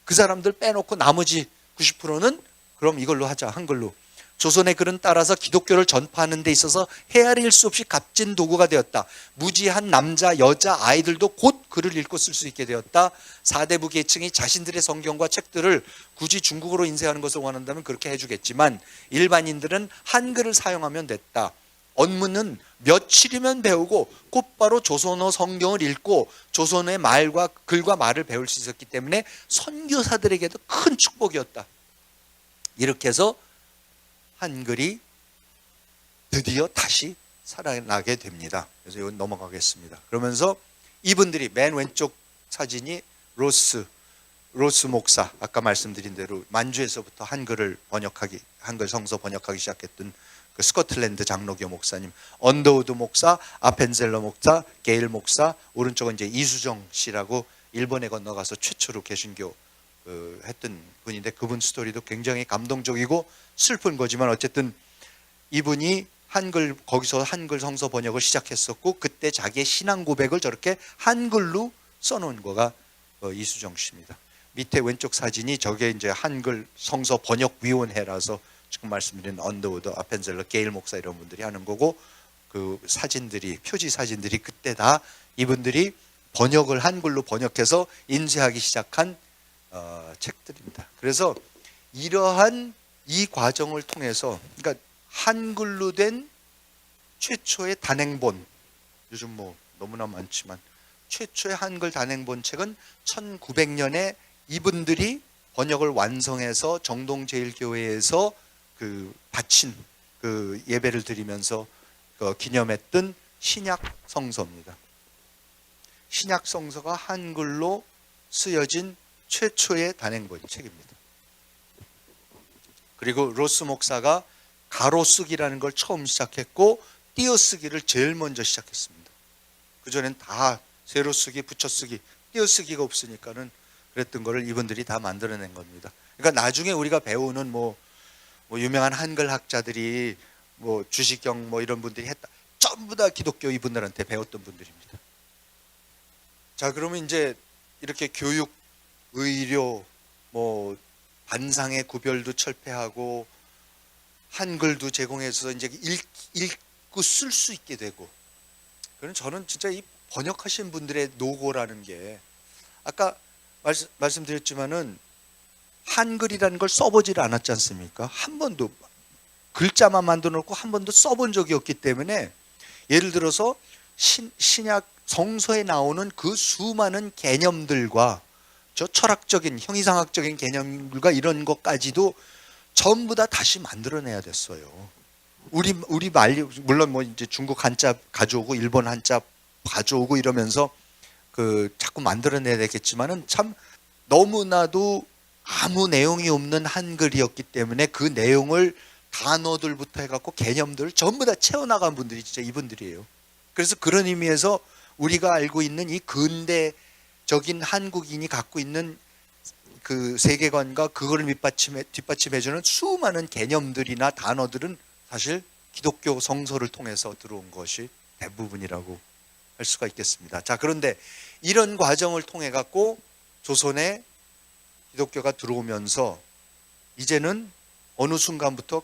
그 사람들 빼놓고 나머지 90%는 그럼 이걸로 하자 한글로. 조선의 글은 따라서 기독교를 전파하는 데 있어서 헤아릴 수 없이 값진 도구가 되었다. 무지한 남자, 여자, 아이들도 곧 글을 읽고 쓸 수 있게 되었다. 사대부 계층이 자신들의 성경과 책들을 굳이 중국어로 인쇄하는 것을 원한다면 그렇게 해주겠지만 일반인들은 한글을 사용하면 됐다. 언문은 며칠이면 배우고 곧바로 조선어 성경을 읽고 조선의 말과 글과 말을 배울 수 있었기 때문에 선교사들에게도 큰 축복이었다. 이렇게 해서 한글이 드디어 다시 살아나게 됩니다. 그래서 이건 넘어가겠습니다. 그러면서 이분들이 맨 왼쪽 사진이 로스 목사, 아까 말씀드린 대로 만주에서부터 한글 성서 번역하기 시작했던 그 스코틀랜드 장로교 목사님, 언더우드 목사, 아펜젤러 목사, 게일 목사, 오른쪽은 이제 이수정 씨라고 일본에 건너가서 최초로 개신교 했던 분인데 그분 스토리도 굉장히 감동적이고 슬픈 거지만 어쨌든 이분이 거기서 한글 성서 번역을 시작했었고 그때 자기의 신앙 고백을 저렇게 한글로 써놓은 거가 이수정 씨입니다. 밑에 왼쪽 사진이 저게 이제 한글 성서 번역 위원회라서 지금 말씀드린 언더우드, 아펜젤러, 게일 목사 이런 분들이 하는 거고 그 사진들이 표지 사진들이 그때 다 이분들이 번역을 한글로 번역해서 인쇄하기 시작한 책들입니다. 그래서 이러한 이 과정을 통해서 그러니까 한글로 된 최초의 단행본, 요즘 뭐 너무나 많지만 최초의 한글 단행본 책은 1900년에 이분들이 번역을 완성해서 정동제일교회에서 바친 예배를 드리면서 기념했던 신약 성서입니다. 신약 성서가 한글로 쓰여진 최초의 단행본 책입니다. 그리고 로스 목사가 가로쓰기라는 걸 처음 시작했고 띄어쓰기를 제일 먼저 시작했습니다. 그전엔 다 세로쓰기, 붙여쓰기, 띄어쓰기가 없으니까는 그랬던 거를 이분들이 다 만들어낸 겁니다. 그러니까 나중에 우리가 배우는 뭐 유명한 한글 학자들이 주시경 이런 분들이 했다. 전부 다 기독교 이분들한테 배웠던 분들입니다. 자, 그러면 이제 이렇게 교육, 의료, 반상의 구별도 철폐하고 한글도 제공해서 이제 읽고 쓸 수 있게 되고. 그럼 저는 진짜 이 번역하신 분들의 노고라는 게 아까 말씀드렸지만은 한글이라는 걸 써보질 않았지 않습니까? 한 번도 글자만 만들어 놓고 한 번도 써본 적이 없기 때문에 예를 들어서 신약 성서에 나오는 그 수많은 개념들과 저 철학적인 형이상학적인 개념들과 이런 것까지도 전부 다 다시 만들어내야 됐어요. 우리 말 물론 이제 중국 한자 가져오고 일본 한자 가져오고 이러면서 자꾸 만들어내야 되겠지만은 참 너무나도 아무 내용이 없는 한글이었기 때문에 그 내용을 단어들부터 해갖고 개념들을 전부 다 채워나간 분들이 진짜 이분들이에요. 그래서 그런 의미에서 우리가 알고 있는 이 근대적인 한국인이 갖고 있는 그 세계관과 그거를 뒷받침해주는 수많은 개념들이나 단어들은 사실 기독교 성서를 통해서 들어온 것이 대부분이라고 할 수가 있겠습니다. 자, 그런데 이런 과정을 통해 갖고 조선에 기독교가 들어오면서 이제는 어느 순간부터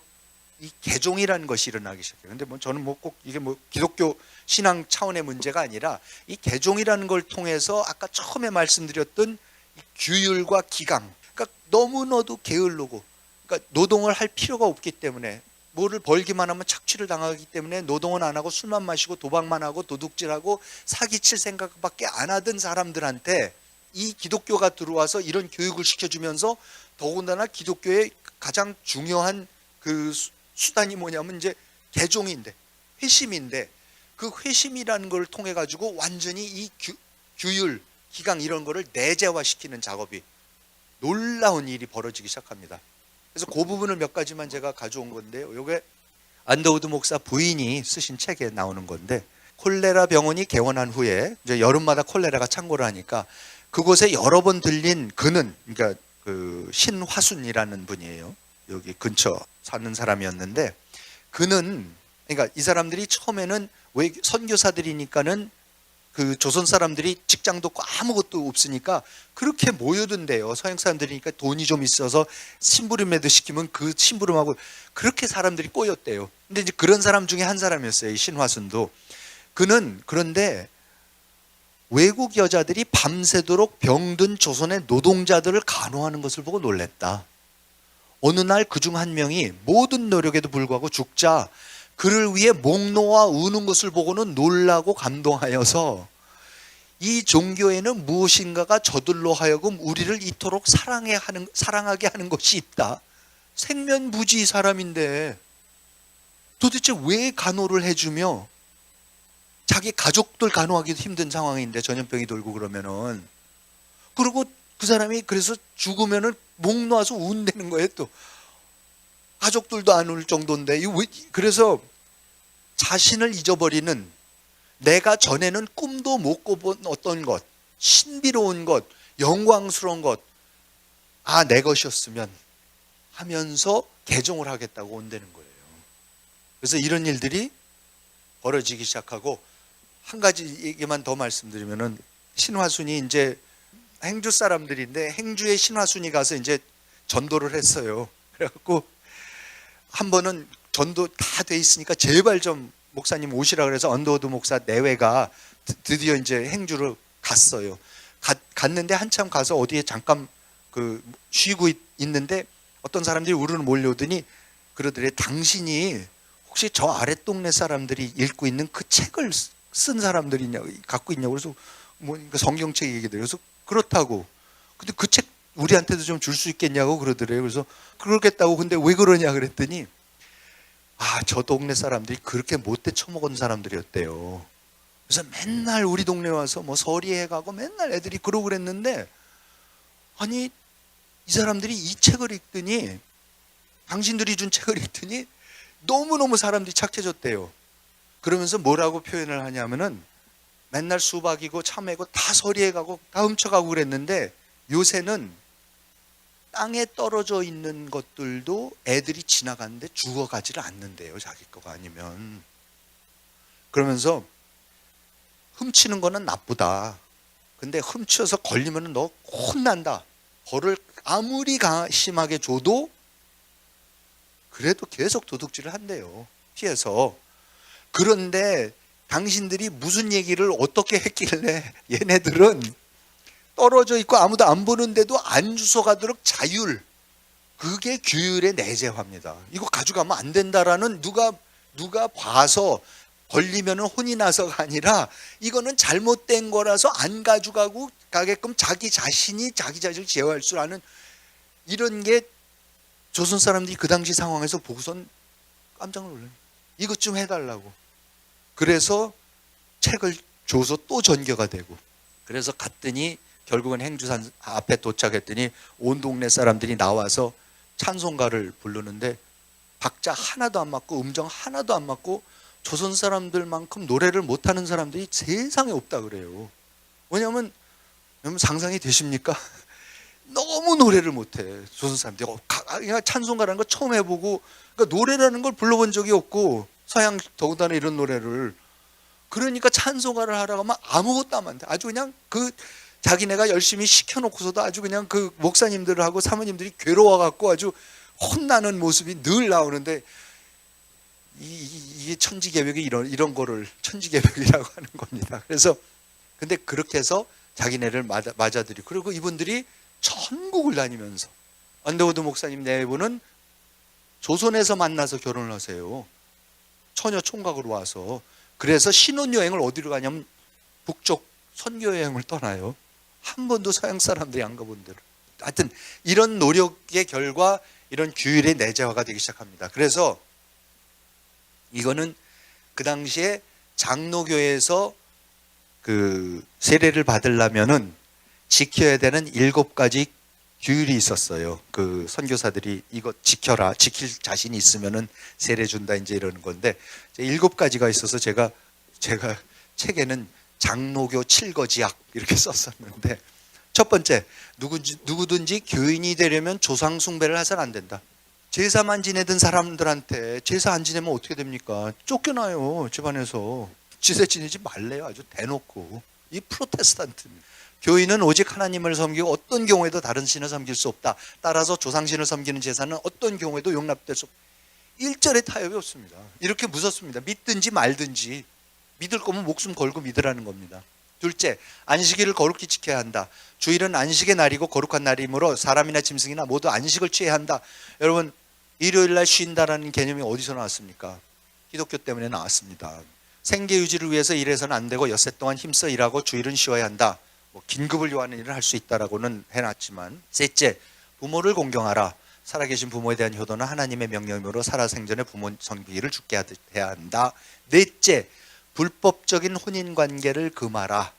이 개종이라는 것이 일어나기 시작해요. 근데 저는 꼭 이게 기독교 신앙 차원의 문제가 아니라 이 개종이라는 걸 통해서 아까 처음에 말씀드렸던 이 규율과 기강, 그러니까 너무나도 게을르고, 그러니까 노동을 할 필요가 없기 때문에 뭐를 벌기만 하면 착취를 당하기 때문에 노동은 안 하고 술만 마시고 도박만 하고 도둑질하고 사기칠 생각밖에 안 하던 사람들한테 이 기독교가 들어와서 이런 교육을 시켜주면서 더군다나 기독교의 가장 중요한 그 수단이 뭐냐면 이제 개종인데 회심인데 그 회심이라는 걸 통해 가지고 완전히 이 규율, 기강 이런 거를 내재화시키는 작업이 놀라운 일이 벌어지기 시작합니다. 그래서 그 부분을 몇 가지만 제가 가져온 건데요. 요게 언더우드 목사 부인이 쓰신 책에 나오는 건데 콜레라 병원이 개원한 후에 이제 여름마다 콜레라가 창궐을 하니까 그곳에 여러 번 들린 그는 그러니까 그 신화순이라는 분이에요. 여기 근처 사는 사람이었는데 그는 그러니까 이 사람들이 처음에는 왜 선교사들이니까는 그 조선 사람들이 직장도 없고 아무것도 없으니까 그렇게 모여든대요. 서양 사람들이니까 돈이 좀 있어서 심부름에도 시키면 그 심부름하고 그렇게 사람들이 꼬였대요. 근데 이제 그런 사람 중에 한 사람이었어요. 이 신화순도. 그는 그런데 외국 여자들이 밤새도록 병든 조선의 노동자들을 간호하는 것을 보고 놀랬다. 어느 날 그중 한 명이 모든 노력에도 불구하고 죽자 그를 위해 목 놓아 우는 것을 보고는 놀라고 감동하여서 이 종교에는 무엇인가가 저들로 하여금 우리를 이토록 사랑하게 하는 것이 있다. 생면부지 사람인데 도대체 왜 간호를 해주며 자기 가족들 간호하기도 힘든 상황인데 전염병이 돌고 그러면은 그리고 그 사람이 그래서 죽으면은 목 놓아서 운다는 거예요. 또 가족들도 안 울 정도인데 그래서 자신을 잊어버리는 내가 전에는 꿈도 못 꿔본 어떤 것, 신비로운 것, 영광스러운 것, 아, 내 것이었으면 하면서 개종을 하겠다고 온다는 거예요. 그래서 이런 일들이 벌어지기 시작하고 한 가지 얘기만 더 말씀드리면은 신화순이 이제 행주 사람들인데 행주의 신화순이 가서 이제 전도를 했어요. 그래갖고 한 번은 전도 다 돼 있으니까 제발 좀 목사님 오시라 그래서 언더우드 목사 내외가 드디어 이제 행주를 갔어요. 갔는데 한참 가서 어디에 잠깐 그 쉬고 있는데 어떤 사람들이 우르르 몰려오더니 그러더래. 당신이 혹시 저 아랫 동네 사람들이 읽고 있는 그 책을 쓴 사람들이냐 갖고 있냐고. 그래서 뭐 성경책 얘기들. 그래서 그렇다고. 근데 그 책 우리한테도 좀 줄 수 있겠냐고 그러더래요. 그래서 그러겠다고. 근데 왜 그러냐 그랬더니 아, 저 동네 사람들이 그렇게 못돼 처먹은 사람들이었대요. 그래서 맨날 우리 동네 와서 뭐 서리에 가고 맨날 애들이 그러고 그랬는데 아니 이 사람들이 이 책을 읽더니 당신들이 준 책을 읽더니 너무너무 사람들이 착해졌대요. 그러면서 뭐라고 표현을 하냐면은 맨날 수박이고 참외고 다 서리에 가고 다 훔쳐가고 그랬는데 요새는 땅에 떨어져 있는 것들도 애들이 지나가는데 죽어가지를 않는데요. 자기 거가 아니면. 그러면서 훔치는 거는 나쁘다. 근데 훔쳐서 걸리면 너 혼난다. 벌을 아무리 심하게 줘도 그래도 계속 도둑질을 한대요. 피해서. 그런데 당신들이 무슨 얘기를 어떻게 했길래 얘네들은 떨어져 있고 아무도 안 보는데도 안 주워가도록 자율, 그게 규율의 내재화입니다. 이거 가져가면 안 된다라는 누가 봐서 걸리면 혼이 나서가 아니라 이거는 잘못된 거라서 안 가져가고 가게끔 자기 자신이 자기 자신을 제어할 줄 아는 이런 게 조선 사람들이 그 당시 상황에서 보고선 깜짝 놀라요. 이것 좀 해달라고. 그래서 책을 줘서 또 전교가 되고. 그래서 갔더니 결국은 행주산 앞에 도착했더니 온 동네 사람들이 나와서 찬송가를 부르는데 박자 하나도 안 맞고 음정 하나도 안 맞고 조선 사람들만큼 노래를 못하는 사람들이 세상에 없다 그래요. 왜냐하면 여러분 상상이 되십니까? 너무 노래를 못해 조선 사람들이. 그냥 찬송가라는 거 처음 해보고 그러니까 노래라는 걸 불러본 적이 없고 서양 더군다나 이런 노래를. 그러니까 찬송가를 하라고 하면 아무것도 안 맞는데 아주 그냥 그 자기네가 열심히 시켜놓고서도 아주 그냥 그 목사님들하고 사모님들이 괴로워갖고 아주 혼나는 모습이 늘 나오는데 이게 천지개벽이 이런 거를 천지개벽이라고 하는 겁니다. 그래서 근데 그렇게 해서 자기네를 맞아들이고 그리고 이분들이 전국을 다니면서 언더우드 목사님 내부는 조선에서 만나서 결혼을 하세요. 처녀 총각으로 와서. 그래서 신혼여행을 어디로 가냐면 북쪽 선교여행을 떠나요. 한 번도 서양 사람들이 안 가본 데로. 하여튼 이런 노력의 결과 이런 규율의 내재화가 되기 시작합니다. 그래서 이거는 그 당시에 장로교에서 그 세례를 받으려면은 지켜야 되는 7가지 규율이 있었어요. 그 선교사들이 이거 지켜라, 지킬 자신이 있으면은 세례 준다 이제 이러는 건데 7가지가 있어서 제가 책에는 장로교 7거지약 이렇게 썼었는데 첫 번째, 누구든지 교인이 되려면 조상 숭배를 해서는 안 된다. 제사만 지내던 사람들한테 제사 안 지내면 어떻게 됩니까? 쫓겨나요, 집안에서. 지세 지내지 말래요. 아주 대놓고. 이 프로테스탄트입니다. 교인은 오직 하나님을 섬기고 어떤 경우에도 다른 신을 섬길 수 없다. 따라서 조상신을 섬기는 제사는 어떤 경우에도 용납될 수 없다. 1절에 타협이 없습니다. 이렇게 무섭습니다. 믿든지 말든지 믿을 거면 목숨 걸고 믿으라는 겁니다. 둘째, 안식일을 거룩히 지켜야 한다. 주일은 안식의 날이고 거룩한 날이므로 사람이나 짐승이나 모두 안식을 취해야 한다. 여러분, 일요일 날 쉰다라는 개념이 어디서 나왔습니까? 기독교 때문에 나왔습니다. 생계 유지를 위해서 일해서는 안 되고 엿새 동안 힘써 일하고 주일은 쉬어야 한다. 뭐 긴급을 요하는 일을 할 수 있다라고는 해놨지만, 셋째, 부모를 공경하라. 살아계신 부모에 대한 효도는 하나님의 명령이므로 살아생전에 부모 섬기기를 주께 해야 한다. 넷째, 불법적인 혼인 관계를 금하라.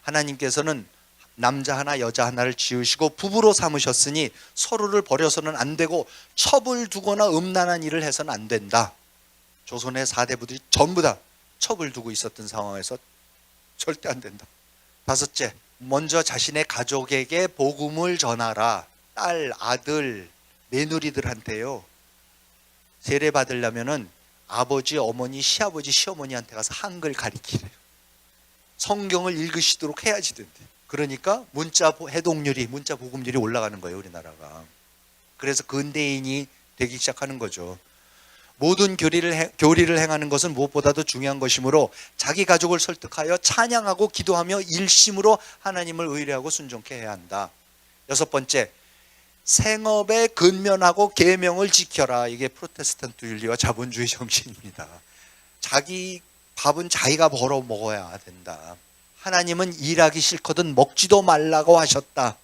하나님께서는 남자 하나 여자 하나를 지으시고 부부로 삼으셨으니 서로를 버려서는 안 되고 첩을 두거나 음란한 일을 해서는 안 된다. 조선의 4대 부들이 전부 다 첩을 두고 있었던 상황에서 절대 안 된다. 다섯째, 먼저 자신의 가족에게 복음을 전하라. 딸, 아들, 며느리들한테요. 세례 받으려면은 아버지, 어머니, 시아버지, 시어머니한테 가서 한글 가리키래요. 성경을 읽으시도록 해야지 된대. 그러니까 문자 해독률이, 문자 복음률이 올라가는 거예요, 우리나라가. 그래서 근대인이 되기 시작하는 거죠. 모든 교리를 행하는 것은 무엇보다도 중요한 것이므로 자기 가족을 설득하여 찬양하고 기도하며 일심으로 하나님을 의뢰하고 순종케 해야 한다. 여섯 번째, 생업에 근면하고 계명을 지켜라. 이게 프로테스탄트 윤리와 자본주의 정신입니다. 자기 밥은 자기가 벌어 먹어야 된다. 하나님은 일하기 싫거든 먹지도 말라고 하셨다.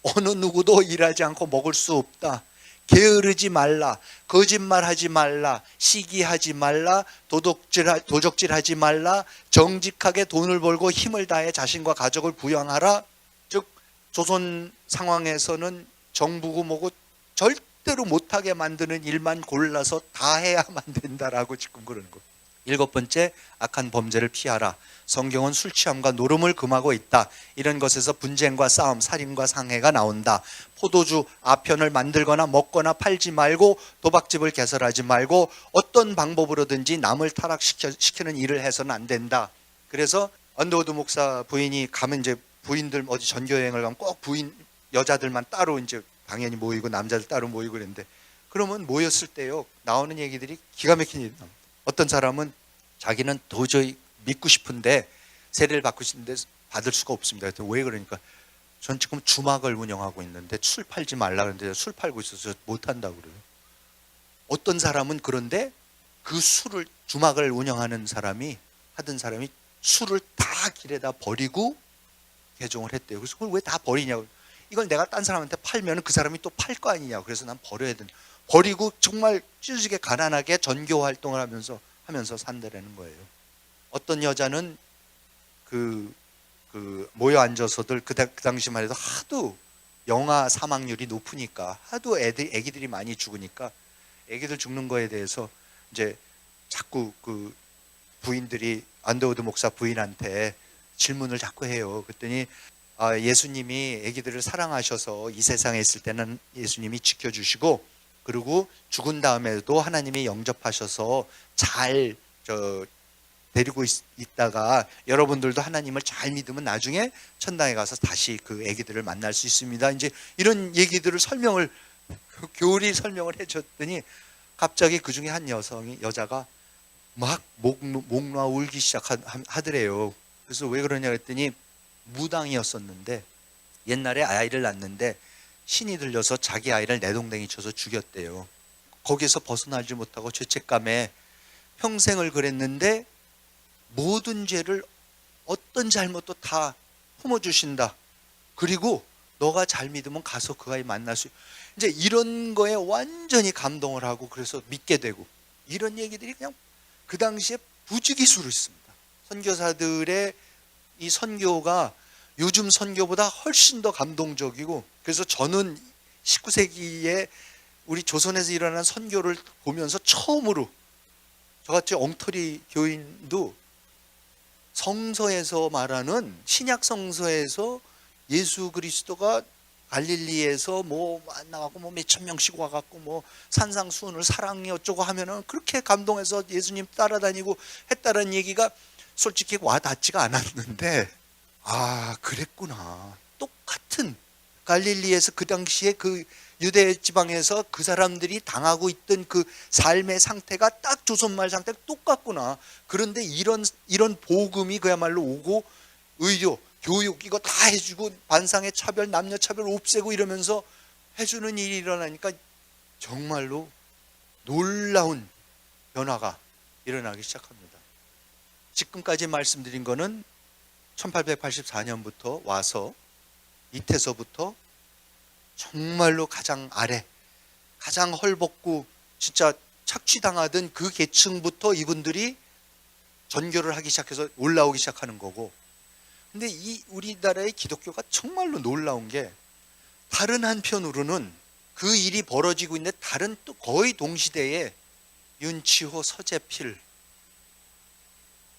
어느 누구도 일하지 않고 먹을 수 없다. 게으르지 말라, 거짓말하지 말라, 시기하지 말라, 도적질하지 말라, 정직하게 돈을 벌고 힘을 다해 자신과 가족을 부양하라. 즉 조선 상황에서는 정부고 뭐고 절대로 못하게 만드는 일만 골라서 다 해야만 된다라고 지금 그러는 거예요. 일곱 번째, 악한 범죄를 피하라. 성경은 술 취함과 노름을 금하고 있다. 이런 것에서 분쟁과 싸움, 살인과 상해가 나온다. 포도주 아편을 만들거나 먹거나 팔지 말고 도박집을 개설하지 말고 어떤 방법으로든지 남을 타락시키는 일을 해서는 안 된다. 그래서 언더우드 목사 부인이 가면 이제 부인들 어디 전교여행을 가면 꼭 부인 여자들만 따로 이제 당연히 모이고 남자들 따로 모이고 그랬는데, 그러면 모였을 때요 나오는 얘기들이 기가 막힌 일이 나옵니다. 어떤 사람은 자기는 도저히 믿고 싶은데 세례를 받고 싶은데 받을 수가 없습니다. 그랬더니 왜 그러니까 전 지금 주막을 운영하고 있는데 술 팔지 말라 그러는데 술 팔고 있어서 못한다고 그래요. 어떤 사람은 그런데 그 술을 주막을 운영하는 사람이 하던 사람이 술을 다 길에다 버리고 개종을 했대요. 그래서 그걸 왜 다 버리냐고. 이걸 내가 딴 사람한테 팔면 그 사람이 또 팔 거 아니냐고. 그래서 난 버려야 된다. 버리고 정말 찢어지게 가난하게 전교 활동을 하면서 산다라는 거예요. 어떤 여자는 모여 앉아서들 그 당시만 해도 하도 영아 사망률이 높으니까 하도 애기들이 많이 죽으니까 애기들 죽는 거에 대해서 이제 자꾸 그 부인들이 언더우드 목사 부인한테 질문을 자꾸 해요. 그랬더니 예수님이 애기들을 사랑하셔서 이 세상에 있을 때는 예수님이 지켜주시고 그리고 죽은 다음에도 하나님이 영접하셔서 잘 데리고 있다가 여러분들도 하나님을 잘 믿으면 나중에 천당에 가서 다시 그 애기들을 만날 수 있습니다. 이제 이런 얘기들을 교리 설명을 해줬더니 갑자기 그 중에 한 여자가 막 목 놓아 울기 시작하더래요. 그래서 왜 그러냐 그랬더니 무당이었었는데 옛날에 아이를 낳는데 신이 들려서 자기 아이를 내동댕이 쳐서 죽였대요. 거기서 벗어나지 못하고 죄책감에 평생을 그랬는데 모든 죄를 어떤 잘못도 다 품어주신다. 그리고 너가 잘 믿으면 가서 그 아이 만날 수 이제 이런 거에 완전히 감동을 하고 그래서 믿게 되고 이런 얘기들이 그냥 그 당시에 부지기수로 있습니다. 선교사들의 이 선교가 요즘 선교보다 훨씬 더 감동적이고 그래서 저는 19세기에 우리 조선에서 일어난 선교를 보면서 처음으로 저같이 엉터리 교인도 성서에서 말하는 신약 성서에서 예수 그리스도가 갈릴리에서 뭐 만나갖고 뭐 몇천 명씩 와갖고 뭐 산상수훈을 사랑이 어쩌고 하면은 그렇게 감동해서 예수님 따라다니고 했다라는 얘기가 솔직히 와닿지가 않았는데 그랬구나. 똑같은 갈릴리에서 그 당시에 그 유대 지방에서 그 사람들이 당하고 있던 그 삶의 상태가 딱 조선말 상태가 똑같구나. 그런데 이런 복음이 그야말로 오고 의료, 교육 이거 다 해주고 반상의 차별, 남녀 차별 없애고 이러면서 해주는 일이 일어나니까 정말로 놀라운 변화가 일어나기 시작합니다. 지금까지 말씀드린 거는 1884년부터 와서 이태서부터 정말로 가장 아래, 가장 헐벗고 진짜 착취당하던 그 계층부터 이분들이 전교를 하기 시작해서 올라오기 시작하는 거고, 근데 이 우리나라의 기독교가 정말로 놀라운 게 다른 한편으로는 그 일이 벌어지고 있는데 다른 또 거의 동시대에 윤치호, 서재필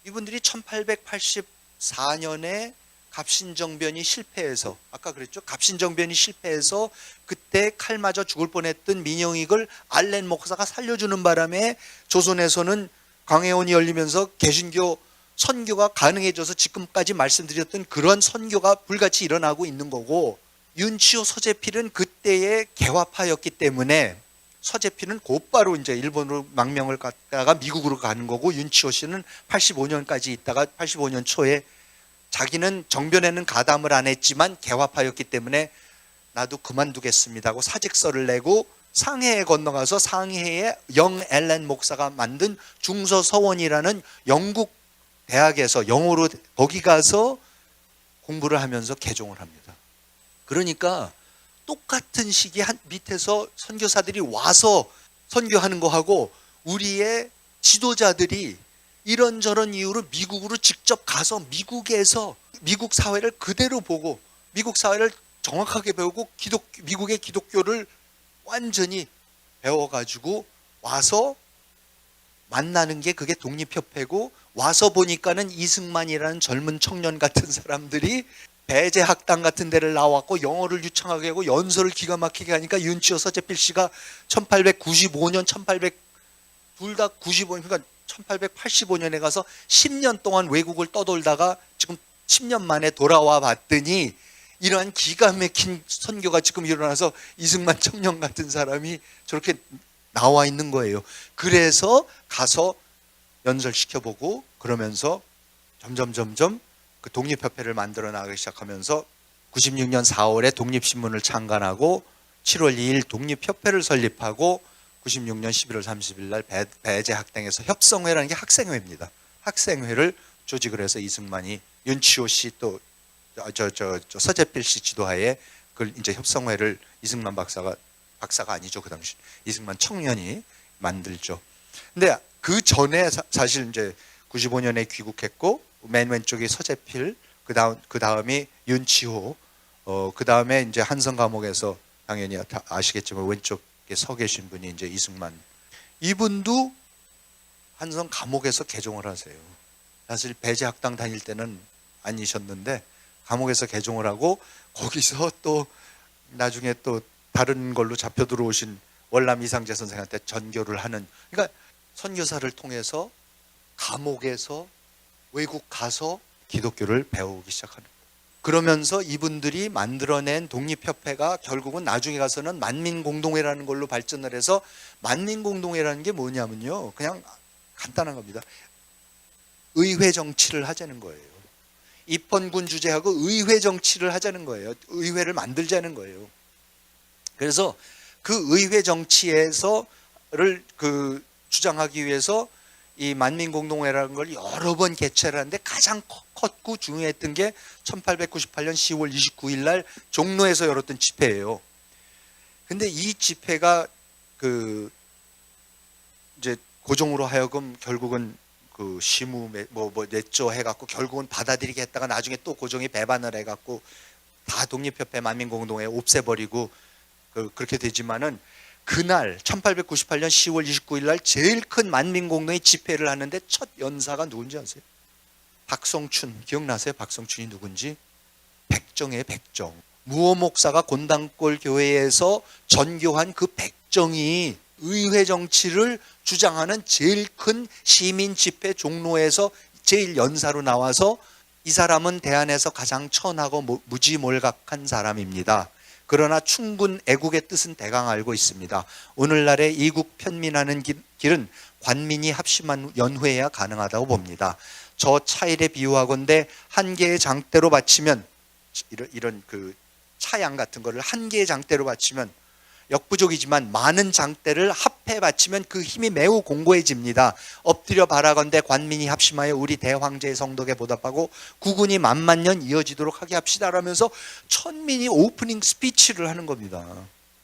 이분들이 1884년에 갑신정변이 실패해서, 아까 그랬죠, 갑신정변이 실패해서 그때 칼 맞아 죽을 뻔했던 민영익을 알렌 목사가 살려주는 바람에 조선에서는 광해원이 열리면서 개신교 선교가 가능해져서 지금까지 말씀드렸던 그런 선교가 불같이 일어나고 있는 거고, 윤치호, 서재필은 그때의 개화파였기 때문에 서재필은 곧바로 이제 일본으로 망명을 갔다가 미국으로 가는 거고, 윤치호 씨는 85년까지 있다가 85년 초에 자기는 정변에는 가담을 안 했지만 개화파였기 때문에 나도 그만두겠습니다 하고 사직서를 내고 상해에 건너가서 상해에 영 앨런 목사가 만든 중서서원이라는 영국 대학에서 영어로 거기 가서 공부를 하면서 개종을 합니다. 그러니까 똑같은 시기에 밑에서 선교사들이 와서 선교하는 거하고 우리의 지도자들이 이런저런 이유로 미국으로 직접 가서 미국에서 미국 사회를 그대로 보고 미국 사회를 정확하게 배우고 미국의 기독교를 완전히 배워가지고 와서 만나는 게 그게 독립협회고, 와서 보니까는 이승만이라는 젊은 청년 같은 사람들이 배제학당 같은 데를 나왔고 영어를 유창하게 하고 연설을 기가 막히게 하니까 윤치호, 서재필 씨가 1895년, 둘 다 95년, 그러니까 1885년에 가서 10년 동안 외국을 떠돌다가 지금 10년 만에 돌아와 봤더니 이러한 기가 막힌 선교가 지금 일어나서 이승만 청년 같은 사람이 저렇게 나와 있는 거예요. 그래서 가서 연설시켜보고 그러면서 점점 그 독립협회를 만들어 나가기 시작하면서 96년 4월에 독립신문을 창간하고 7월 2일 독립협회를 설립하고 96년 11월 30일 날 배제학당에서 협성회라는 게 학생회입니다. 학생회를 조직을 해서 이승만이 윤치호 씨 또 서재필 씨 지도하에 그 이제 협성회를 이승만 박사가 아니죠, 그 당시 이승만 청년이 만들죠. 근데 그 전에 사실 이제 95년에 귀국했고 맨 왼쪽이 서재필, 그 다음이 윤치호, 그 다음에 이제 한성 감옥에서 당연히 아시겠지만 왼쪽에 서 계신 분이 이제 이승만. 이분도 한성 감옥에서 개종을 하세요. 사실 배제학당 다닐 때는 아니셨는데 감옥에서 개종을 하고 거기서 또 나중에 또 다른 걸로 잡혀 들어오신 월남 이상재 선생한테 전교를 하는, 그러니까 선교사를 통해서 감옥에서 외국 가서 기독교를 배우기 시작하는 거예요. 그러면서 이분들이 만들어낸 독립협회가 결국은 나중에 가서는 만민공동회라는 걸로 발전을 해서, 만민공동회라는 게 뭐냐면요, 그냥 간단한 겁니다. 의회 정치를 하자는 거예요. 입헌군 주재하고 의회 정치를 하자는 거예요. 의회를 만들자는 거예요. 그래서 그 의회 정치에서를 주장하기 위해서 이 만민공동회라는 걸 여러 번 개최를 하는데 가장 컸고 중요했던 게 1898년 10월 29일 날 종로에서 열었던 집회예요. 근데 이 집회가 이제 고종으로 하여금 결국은 그 시무 냈죠 해갖고 결국은 받아들이게 했다가 나중에 또 고종이 배반을 해갖고 다 독립협회 만민공동회 없애버리고 그렇게 되지만은, 그날 1898년 10월 29일 날 제일 큰 만민공동회 집회를 하는데 첫 연사가 누군지 아세요? 박성춘. 기억나세요? 박성춘이 누군지? 백정의 백정. 무호 목사가 곤당골 교회에서 전교한 그 백정이 의회 정치를 주장하는 제일 큰 시민 집회 종로에서 제일 연사로 나와서 이 사람은 대한에서 가장 천하고 무지몰각한 사람입니다. 그러나 충군 애국의 뜻은 대강 알고 있습니다. 오늘날의 이국 편민하는 길은 관민이 합심한 연회해야 가능하다고 봅니다. 저 차일에 비유하건대 한 개의 장대로 바치면, 이런 그 차양 같은 거를 한 개의 장대로 바치면 역부족이지만 많은 장대를 합해 바치면 그 힘이 매우 공고해집니다. 엎드려 바라건대 관민이 합심하여 우리 대황제의 성덕에 보답하고 구군이 만만년 이어지도록 하게 합시다라면서 천민이 오프닝 스피치를 하는 겁니다.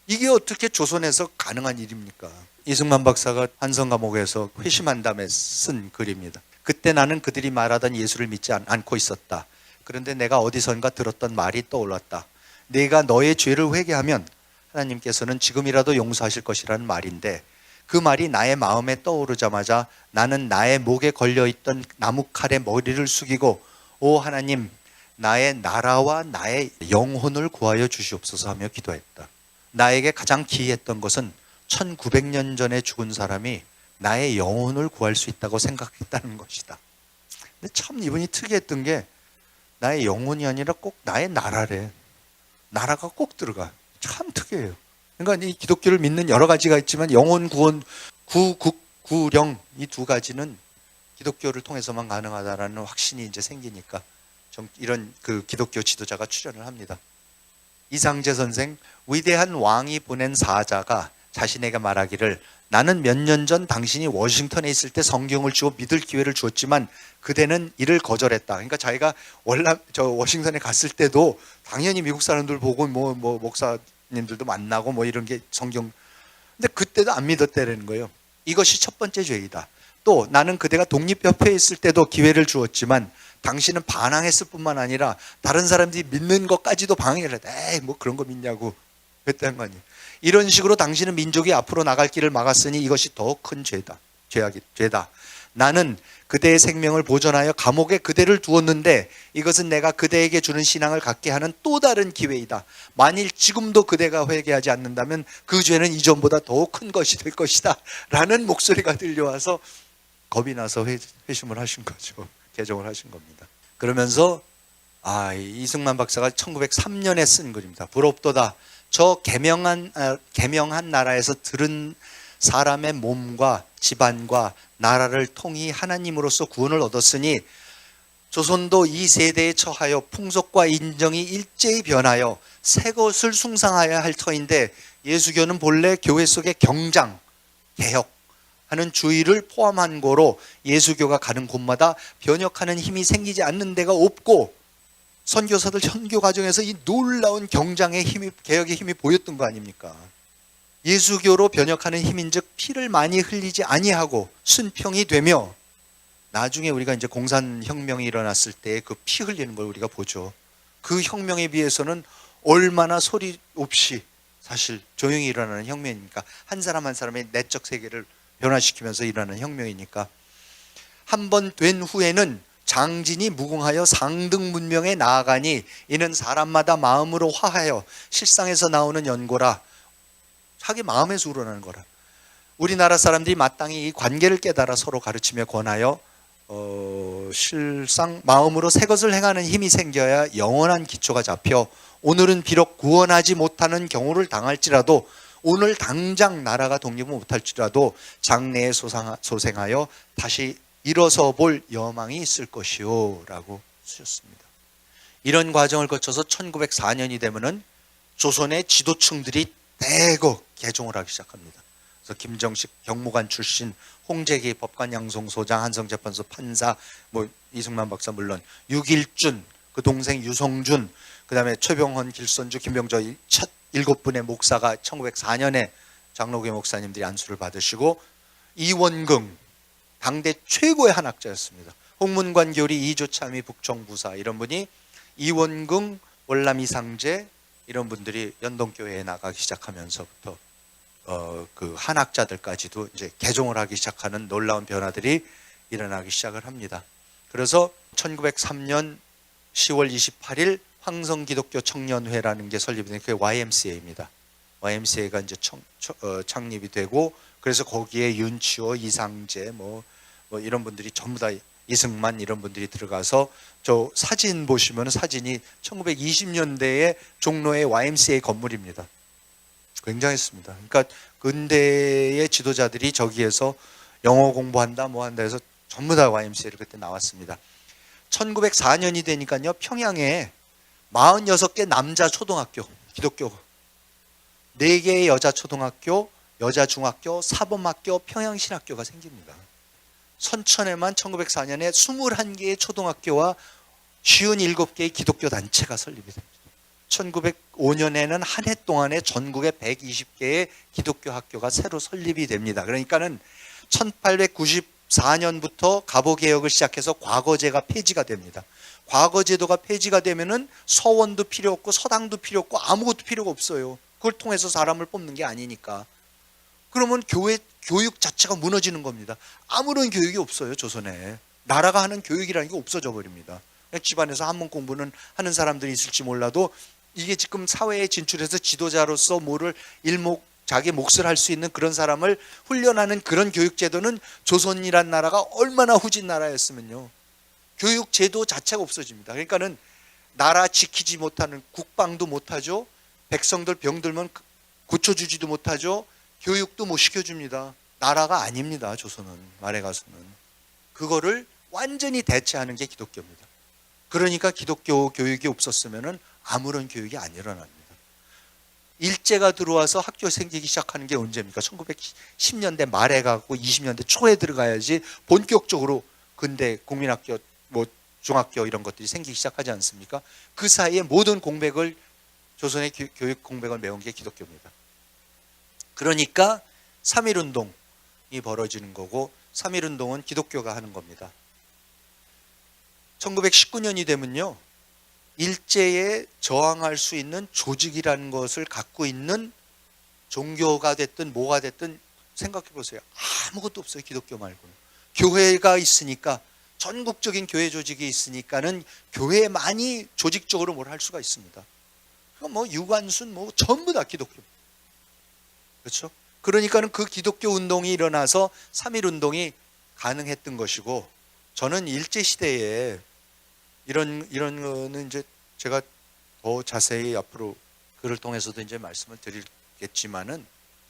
이게 어떻게 조선에서 가능한 일입니까? 이승만 박사가 한성감옥에서 회심한 다음에 쓴 글입니다. 그때 나는 그들이 말하던 예수를 믿지 않고 있었다. 그런데 내가 어디선가 들었던 말이 떠올랐다. 내가 너의 죄를 회개하면 하나님께서는 지금이라도 용서하실 것이라는 말인데, 그 말이 나의 마음에 떠오르자마자 나는 나의 목에 걸려있던 나무칼에 머리를 숙이고 오 하나님, 나의 나라와 나의 영혼을 구하여 주시옵소서 하며 기도했다. 나에게 가장 기이했던 것은 1900년 전에 죽은 사람이 나의 영혼을 구할 수 있다고 생각했다는 것이다. 근데 참 이분이 특이했던 게 나의 영혼이 아니라 꼭 나의 나라래. 나라가 꼭 들어가. 참 특이해요. 그러니까 이 기독교를 믿는 여러 가지가 있지만 영혼 구원, 구령 이 두 가지는 기독교를 통해서만 가능하다라는 확신이 이제 생기니까 이런 그 기독교 지도자가 출연을 합니다. 이상재 선생, 위대한 왕이 보낸 사자가 자신에게 말하기를 나는 몇 년 전 당신이 워싱턴에 있을 때 성경을 주어 믿을 기회를 주었지만 그대는 이를 거절했다. 그러니까 자기가 워싱턴에 갔을 때도 당연히 미국 사람들 보고 뭐 목사님들도 만나고 뭐 이런 게 성경, 근데 그때도 안 믿었다는 거예요. 이것이 첫 번째 죄이다. 또 나는 그대가 독립협회에 있을 때도 기회를 주었지만 당신은 반항했을 뿐만 아니라 다른 사람들이 믿는 것까지도 방해를 했다. 에이 뭐 그런 거 믿냐고 그랬다는 거 아니에요. 이런 식으로 당신은 민족이 앞으로 나갈 길을 막았으니 이것이 더 큰 죄다. 죄다. 나는 그대의 생명을 보존하여 감옥에 그대를 두었는데 이것은 내가 그대에게 주는 신앙을 갖게 하는 또 다른 기회이다. 만일 지금도 그대가 회개하지 않는다면 그 죄는 이전보다 더 큰 것이 될 것이다 라는 목소리가 들려와서 겁이 나서 회심을 하신 거죠. 개종을 하신 겁니다. 그러면서 이승만 박사가 1903년에 쓴 글입니다. 부럽도다. 저 개명한 나라에서 들은 사람의 몸과 집안과 나라를 통이 하나님으로서 구원을 얻었으니 조선도 이 세대에 처하여 풍속과 인정이 일제히 변하여 새 것을 숭상하여야 할 터인데 예수교는 본래 교회 속의 경장, 개혁하는 주의를 포함한 거로 예수교가 가는 곳마다 변혁하는 힘이 생기지 않는 데가 없고 선교사들 선교 과정에서 이 놀라운 경장의 힘이, 개혁의 힘이 보였던 거 아닙니까? 예수교로 변혁하는 힘인즉 피를 많이 흘리지 아니하고 순평이 되며 나중에 우리가 이제 공산혁명이 일어났을 때 그 피 흘리는 걸 우리가 보죠. 그 혁명에 비해서는 얼마나 소리 없이 사실 조용히 일어나는 혁명이니까 한 사람 한 사람의 내적 세계를 변화시키면서 일어나는 혁명이니까 한 번 된 후에는 장진이 무궁하여 상등 문명에 나아가니 이는 사람마다 마음으로 화하여 실상에서 나오는 연고라. 자기 마음에서 우러나는 거라. 우리나라 사람들이 마땅히 이 관계를 깨달아 서로 가르치며 권하여 실상 마음으로 새 것을 행하는 힘이 생겨야 영원한 기초가 잡혀 오늘은 비록 구원하지 못하는 경우를 당할지라도 오늘 당장 나라가 독립을 못할지라도 장래에 소생하여 다시 일어서 볼 여망이 있을 것이요 라고 쓰셨습니다. 이런 과정을 거쳐서 1904년이 되면은 조선의 지도층들이 대거 개종을 하기 시작합니다. 그래서 김정식 경무관 출신, 홍재기 법관양송소장, 한성재판소 판사, 뭐 이승만 박사 물론, 유길준, 그 동생 유성준, 그 다음에 최병헌, 길선주, 김병조 첫 7분의 목사가 1904년에 장로교회 목사님들이 안수를 받으시고 이원긍 당대 최고의 한학자였습니다. 홍문관 교리, 이조참이 북청부사 이런 분이 이원긍, 월남 이상재 이런 분들이 연동교회에 나가기 시작하면서부터 그 한학자들까지도 이제 개종을 하기 시작하는 놀라운 변화들이 일어나기 시작을 합니다. 그래서 1903년 10월 28일 황성기독교 청년회라는 게 설립이 된 그게 YMCA입니다. YMCA가 이제 창립이 되고 그래서 거기에 윤치호, 이상재 뭐 이런 분들이 전부 다 이승만 이런 분들이 들어가서 저 사진 보시면 사진이 1920년대의 종로의 YMCA 건물입니다. 굉장했습니다. 그러니까 근대의 지도자들이 저기에서 영어 공부한다 뭐 한다 해서 전부 다 YMCA를 그때 나왔습니다. 1904년이 되니까요, 평양에 46개 남자 초등학교, 기독교 4개의 여자 초등학교, 여자 중학교, 사범학교, 평양신학교가 생깁니다. 선천에만 1904년에 21개의 초등학교와 57개의 기독교 단체가 설립이 됩니다. 1905년에는 한 해 동안에 전국에 120개의 기독교 학교가 새로 설립이 됩니다. 그러니까는 1894년부터 갑오개혁을 시작해서 과거제가 폐지가 됩니다. 과거제도가 폐지가 되면은 서원도 필요 없고 서당도 필요 없고 아무것도 필요가 없어요. 그걸 통해서 사람을 뽑는 게 아니니까. 그러면 교육 자체가 무너지는 겁니다. 아무런 교육이 없어요, 조선에. 나라가 하는 교육이라는 게 없어져 버립니다. 집안에서 한문 공부는 하는 사람들이 있을지 몰라도 이게 지금 사회에 진출해서 지도자로서 뭐를 자기 몫을 할 수 있는 그런 사람을 훈련하는 그런 교육제도는 조선이란 나라가 얼마나 후진 나라였으면요. 교육제도 자체가 없어집니다. 그러니까는 나라 지키지 못하는, 국방도 못하죠. 백성들 병들면 고쳐주지도 못하죠. 교육도 못 시켜줍니다. 나라가 아닙니다, 조선은. 말해가서는. 그거를 완전히 대체하는 게 기독교입니다. 그러니까 기독교 교육이 없었으면 아무런 교육이 안 일어납니다. 일제가 들어와서 학교 생기기 시작하는 게 언제입니까? 1910년대 말에 가고 20년대 초에 들어가야지 본격적으로 근대 국민학교, 뭐 중학교 이런 것들이 생기기 시작하지 않습니까? 그 사이에 모든 공백을, 조선의 교육 공백을 메운 게 기독교입니다. 그러니까 3.1운동이 벌어지는 거고, 3.1운동은 기독교가 하는 겁니다. 1919년이 되면요, 일제에 저항할 수 있는 조직이라는 것을 갖고 있는 종교가 됐든 뭐가 됐든 생각해 보세요. 아무것도 없어요, 기독교 말고는. 교회가 있으니까, 전국적인 교회 조직이 있으니까는 교회만이 조직적으로 뭘 할 수가 있습니다. 뭐 유관순 뭐 전부 다 기독교. 그렇죠? 그러니까는 그 기독교 운동이 일어나서 3.1운동이 가능했던 것이고, 저는 일제 시대에 이런 거는 이제 제가 더 자세히 앞으로 글을 통해서도 이제 말씀을 드리겠지만은,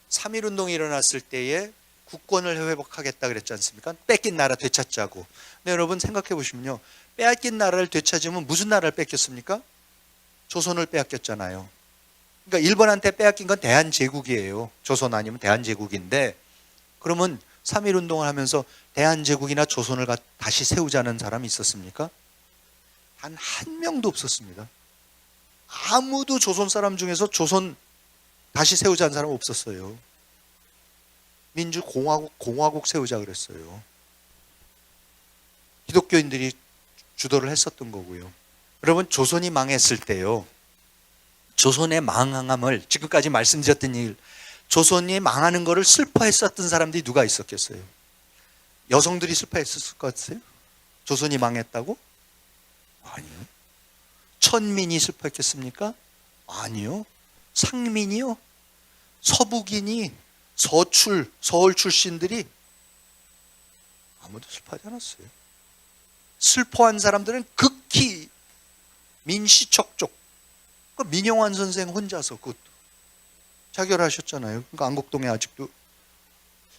3.1운동이 일어났을 때에 국권을 회복하겠다 그랬지 않습니까? 뺏긴 나라 되찾자고. 근데 여러분 생각해 보시면요, 빼앗긴 나라를 되찾으면 무슨 나라를 뺏겼습니까? 조선을 빼앗겼잖아요. 그러니까 일본한테 빼앗긴 건 대한제국이에요. 조선 아니면 대한제국인데, 그러면 3.1운동을 하면서 대한제국이나 조선을 다시 세우자는 사람이 있었습니까? 단 한 명도 없었습니다. 아무도 조선 사람 중에서 조선 다시 세우자는 사람 없었어요. 공화국 세우자 그랬어요. 기독교인들이 주도를 했었던 거고요. 여러분, 조선이 망했을 때요, 조선의 망함을, 지금까지 말씀드렸던 일, 조선이 망하는 것을 슬퍼했었던 사람들이 누가 있었겠어요? 여성들이 슬퍼했을 것 같아요? 조선이 망했다고? 아니요. 천민이 슬퍼했겠습니까? 아니요. 상민이요? 서북인이, 서울 출신들이 아무도 슬퍼하지 않았어요. 슬퍼한 사람들은 극히 민시척족. 민영환 선생 혼자서 그것도 자결하셨잖아요. 그러니까 안국동에 아직도,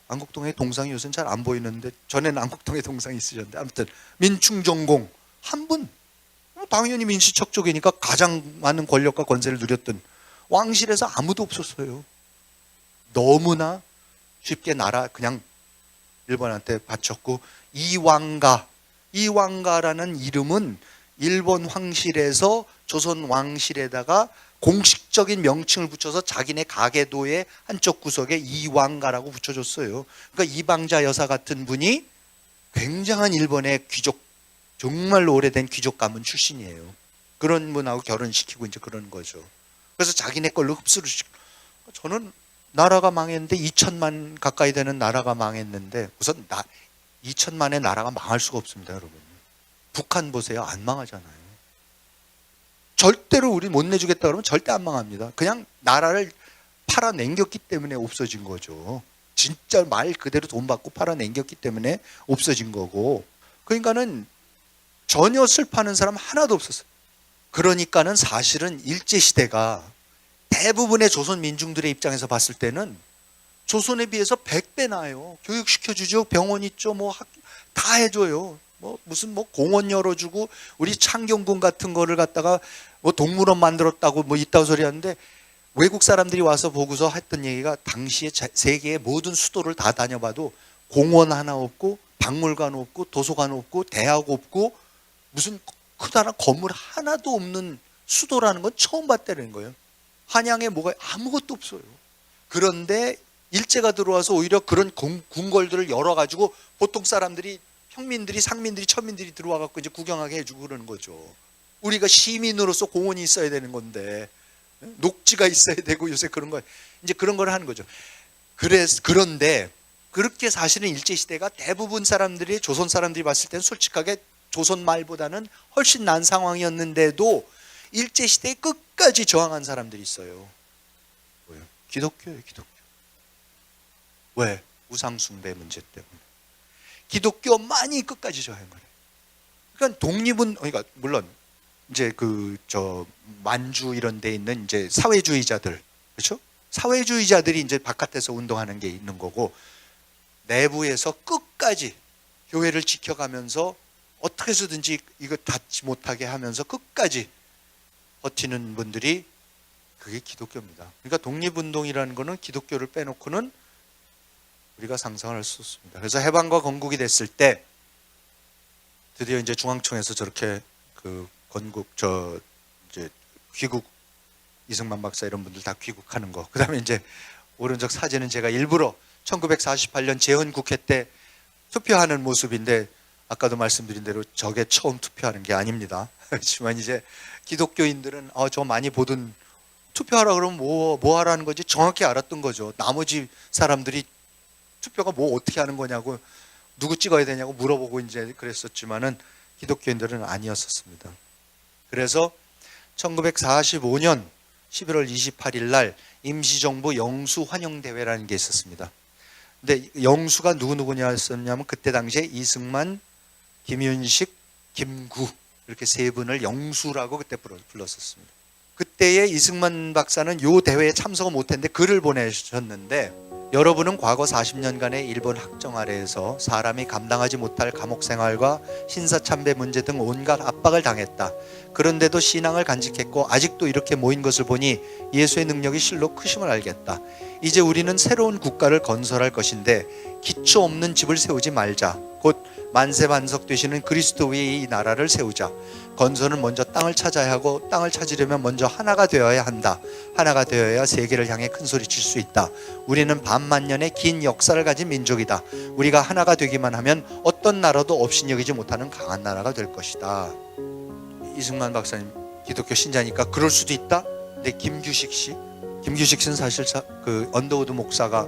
안국동에 동상이 요새는 잘 안 보이는데 전에는 안국동에 동상이 있으셨는데, 아무튼 민충전공 한 분, 당연히 민시척족이니까 가장 많은 권력과 권세를 누렸던 왕실에서 아무도 없었어요. 너무나 쉽게 나라 그냥 일본한테 바쳤고, 이왕가라는 이름은 일본 황실에서 조선 왕실에다가 공식적인 명칭을 붙여서 자기네 가계도의 한쪽 구석에 이왕가라고 붙여줬어요. 그러니까 이방자 여사 같은 분이 굉장한 일본의 귀족, 정말로 오래된 귀족 가문 출신이에요. 그런 분하고 결혼시키고 이제 그런 거죠. 그래서 자기네 걸로 흡수를 시키고, 저는 나라가 망했는데 2천만 가까이 되는 나라가 망했는데, 우선 2천만의 나라가 망할 수가 없습니다, 여러분. 북한 보세요, 안 망하잖아요. 절대로 우리 못 내주겠다 그러면 절대 안 망합니다. 그냥 나라를 팔아넘겼기 때문에 없어진 거죠. 진짜 말 그대로 돈 받고 팔아넘겼기 때문에 없어진 거고, 그러니까는 전혀 슬퍼하는 사람 하나도 없었어요. 그러니까는 사실은 일제시대가 대부분의 조선 민중들의 입장에서 봤을 때는 조선에 비해서 100배 나아요. 교육시켜주죠. 병원 있죠. 다 해줘요. 무슨 공원 열어주고, 우리 창경궁 같은 거를 갖다가 동물원 만들었다고 이따구 소리 하는데, 외국 사람들이 와서 보고서 했던 얘기가, 당시에 세계의 모든 수도를 다 다녀봐도 공원 하나 없고, 박물관 없고, 도서관 없고, 대학 없고, 무슨 크다란 건물 하나도 없는 수도라는 건 처음 봤다는 거예요. 한양에 뭐가 아무것도 없어요. 그런데 일제가 들어와서 오히려 그런 궁궐들을 열어가지고 보통 사람들이, 평민들이, 상민들이, 천민들이 들어와갖고 이제 구경하게 해주고 그러는 거죠. 우리가 시민으로서 공원이 있어야 되는 건데, 녹지가 있어야 되고 요새 그런 거, 이제 그런 걸 하는 거죠. 그런데 그렇게 사실은 일제시대가 대부분 사람들이, 조선 사람들이 봤을 때는 솔직하게 조선 말보다는 훨씬 난 상황이었는데도 일제시대에 끝까지 저항한 사람들이 있어요. 뭐예요? 기독교예요, 기독교. 왜? 우상숭배 문제 때문에. 기독교만이 끝까지 저항한 거예요. 그러니까 독립은, 그러니까 물론 이제 만주 이런 데 있는 이제 사회주의자들, 그렇죠? 사회주의자들이 이제 바깥에서 운동하는 게 있는 거고, 내부에서 끝까지 교회를 지켜가면서 어떻게 해서든지 이거 닫지 못하게 하면서 끝까지 버티는 분들이, 그게 기독교입니다. 그러니까 독립운동이라는 거는 기독교를 빼놓고는 우리가 상상할 수 없습니다. 그래서 해방과 건국이 됐을 때 드디어 이제 중앙청에서 저렇게 이제 귀국, 이승만 박사 이런 분들 다 귀국하는 거. 그 다음에 이제 오른쪽 사진은 제가 일부러 1948년 재헌국회 때 투표하는 모습인데, 아까도 말씀드린 대로 저게 처음 투표하는 게 아닙니다. 그렇지만 이제 기독교인들은 저 많이 보던, 투표하라 그러면 뭐 하라는 건지 정확히 알았던 거죠. 나머지 사람들이 투표가 어떻게 하는 거냐고, 누구 찍어야 되냐고 물어보고 이제 그랬었지만은 기독교인들은 아니었었습니다. 그래서 1945년 11월 28일 날 임시정부 영수 환영대회라는 게 있었습니다. 근데 영수가 누구냐였었냐면, 그때 당시에 이승만, 김윤식, 김구 이렇게 세 분을 영수라고 그때 불렀었습니다. 그때의 이승만 박사는 요 대회에 참석을 못했는데 글을 보내셨는데, 여러분은 과거 40년간의 일본 학정 아래에서 사람이 감당하지 못할 감옥 생활과 신사참배 문제 등 온갖 압박을 당했다. 그런데도 신앙을 간직했고 아직도 이렇게 모인 것을 보니 예수의 능력이 실로 크심을 알겠다. 이제 우리는 새로운 국가를 건설할 것인데 기초 없는 집을 세우지 말자. 곧 만세반석 되시는 그리스도 위에 이 나라를 세우자. 건설은 먼저 땅을 찾아야 하고, 땅을 찾으려면 먼저 하나가 되어야 한다. 하나가 되어야 세계를 향해 큰 소리 칠 수 있다. 우리는 반만년의 긴 역사를 가진 민족이다. 우리가 하나가 되기만 하면 어떤 나라도 업신여기지 못하는 강한 나라가 될 것이다. 이승만 박사님 기독교 신자니까 그럴 수도 있다. 근데 김규식 씨는 사실 언더우드 목사가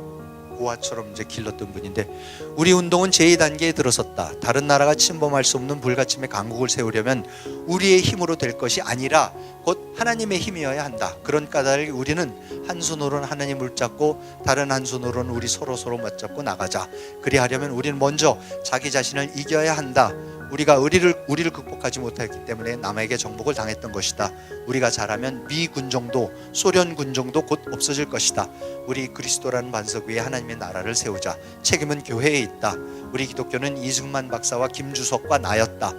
고아처럼 이제 길렀던 분인데, 우리 운동은 제2단계에 들어섰다. 다른 나라가 침범할 수 없는 불가침의 강국을 세우려면 우리의 힘으로 될 것이 아니라 곧 하나님의 힘이어야 한다. 그런 까닭에 우리는 한 손으로는 하나님을 붙잡고 다른 한 손으로는 우리 서로 맞잡고 나가자. 그리하려면 우리는 먼저 자기 자신을 이겨야 한다. 우리가 우리를 극복하지 못했기 때문에 남에게 정복을 당했던 것이다. 우리가 잘하면 미 군정도, 소련 군정도 곧 없어질 것이다. 우리 그리스도라는 반석 위에 하나님의 나라를 세우자. 책임은 교회에 있다. 우리 기독교는 이승만 박사와 김주석과 나였다.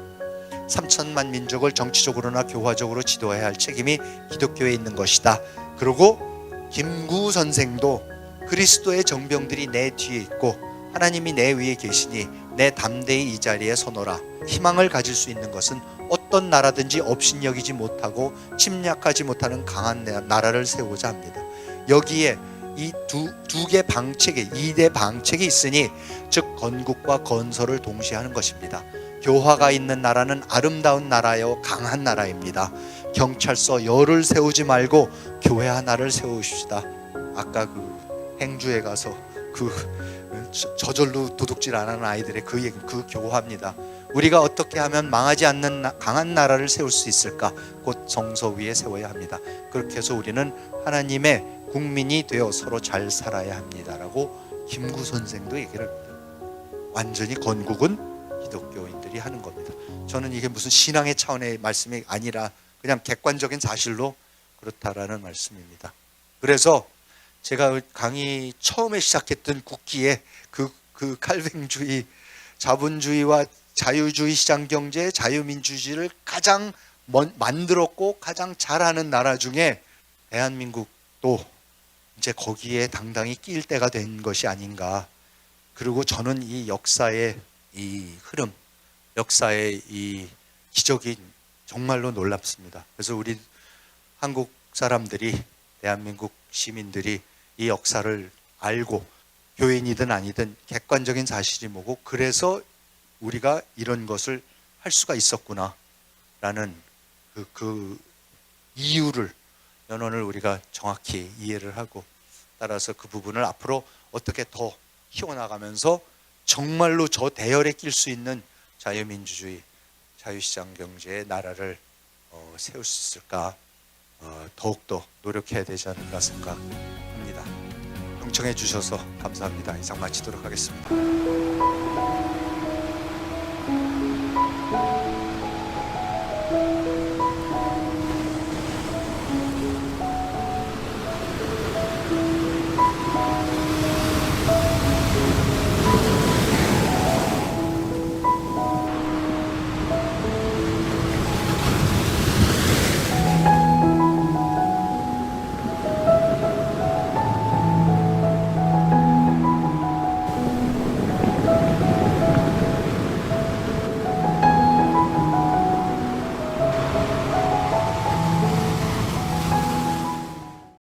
3천만 민족을 정치적으로나 교화적으로 지도해야 할 책임이 기독교에 있는 것이다. 그리고 김구 선생도 그리스도의 정병들이 내 뒤에 있고 하나님이 내 위에 계시니 내 담대히 이 자리에 서노라. 희망을 가질 수 있는 것은 어떤 나라든지 업신여기지 못하고 침략하지 못하는 강한 나라를 세우자 합니다. 여기에 이 두 개 방책이, 2대 방책이 있으니, 즉 건국과 건설을 동시에 하는 것입니다. 교화가 있는 나라는 아름다운 나라요 강한 나라입니다. 경찰서 열을 세우지 말고 교회 하나를 세우십시다. 아까 행주에 가서 저절로 도둑질 안 하는 아이들의 그 얘기, 그 교화입니다. 우리가 어떻게 하면 망하지 않는 강한 나라를 세울 수 있을까? 곧 성서 위에 세워야 합니다. 그렇게 해서 우리는 하나님의 국민이 되어 서로 잘 살아야 합니다라고 김구 선생도 얘기를 합니다. 완전히 건국은 기독교인들이 하는 겁니다. 저는 이게 무슨 신앙의 차원의 말씀이 아니라 그냥 객관적인 사실로 그렇다라는 말씀입니다. 그래서 제가 강의 처음에 시작했던 국기에 그 칼뱅주의, 자본주의와 자유주의 시장경제, 자유민주주의를 가장 만들었고 가장 잘하는 나라 중에 대한민국도 이제 거기에 당당히 끼일 때가 된 것이 아닌가. 그리고 저는 이 역사의 이 흐름, 역사의 이 기적이 정말로 놀랍습니다. 그래서 우리 한국 사람들이, 대한민국 시민들이 이 역사를 알고 교인이든 아니든 객관적인 사실이 뭐고 그래서 우리가 이런 것을 할 수가 있었구나라는 그 이유를, 연원을 우리가 정확히 이해를 하고 따라서 그 부분을 앞으로 어떻게 더 키워나가면서 정말로 저 대열에 낄 수 있는 자유민주주의, 자유시장 경제의 나라를 세울 수 있을까, 더욱더 노력해야 되지 않을까 생각합니다. 경청해 주셔서 감사합니다. 이상 마치도록 하겠습니다.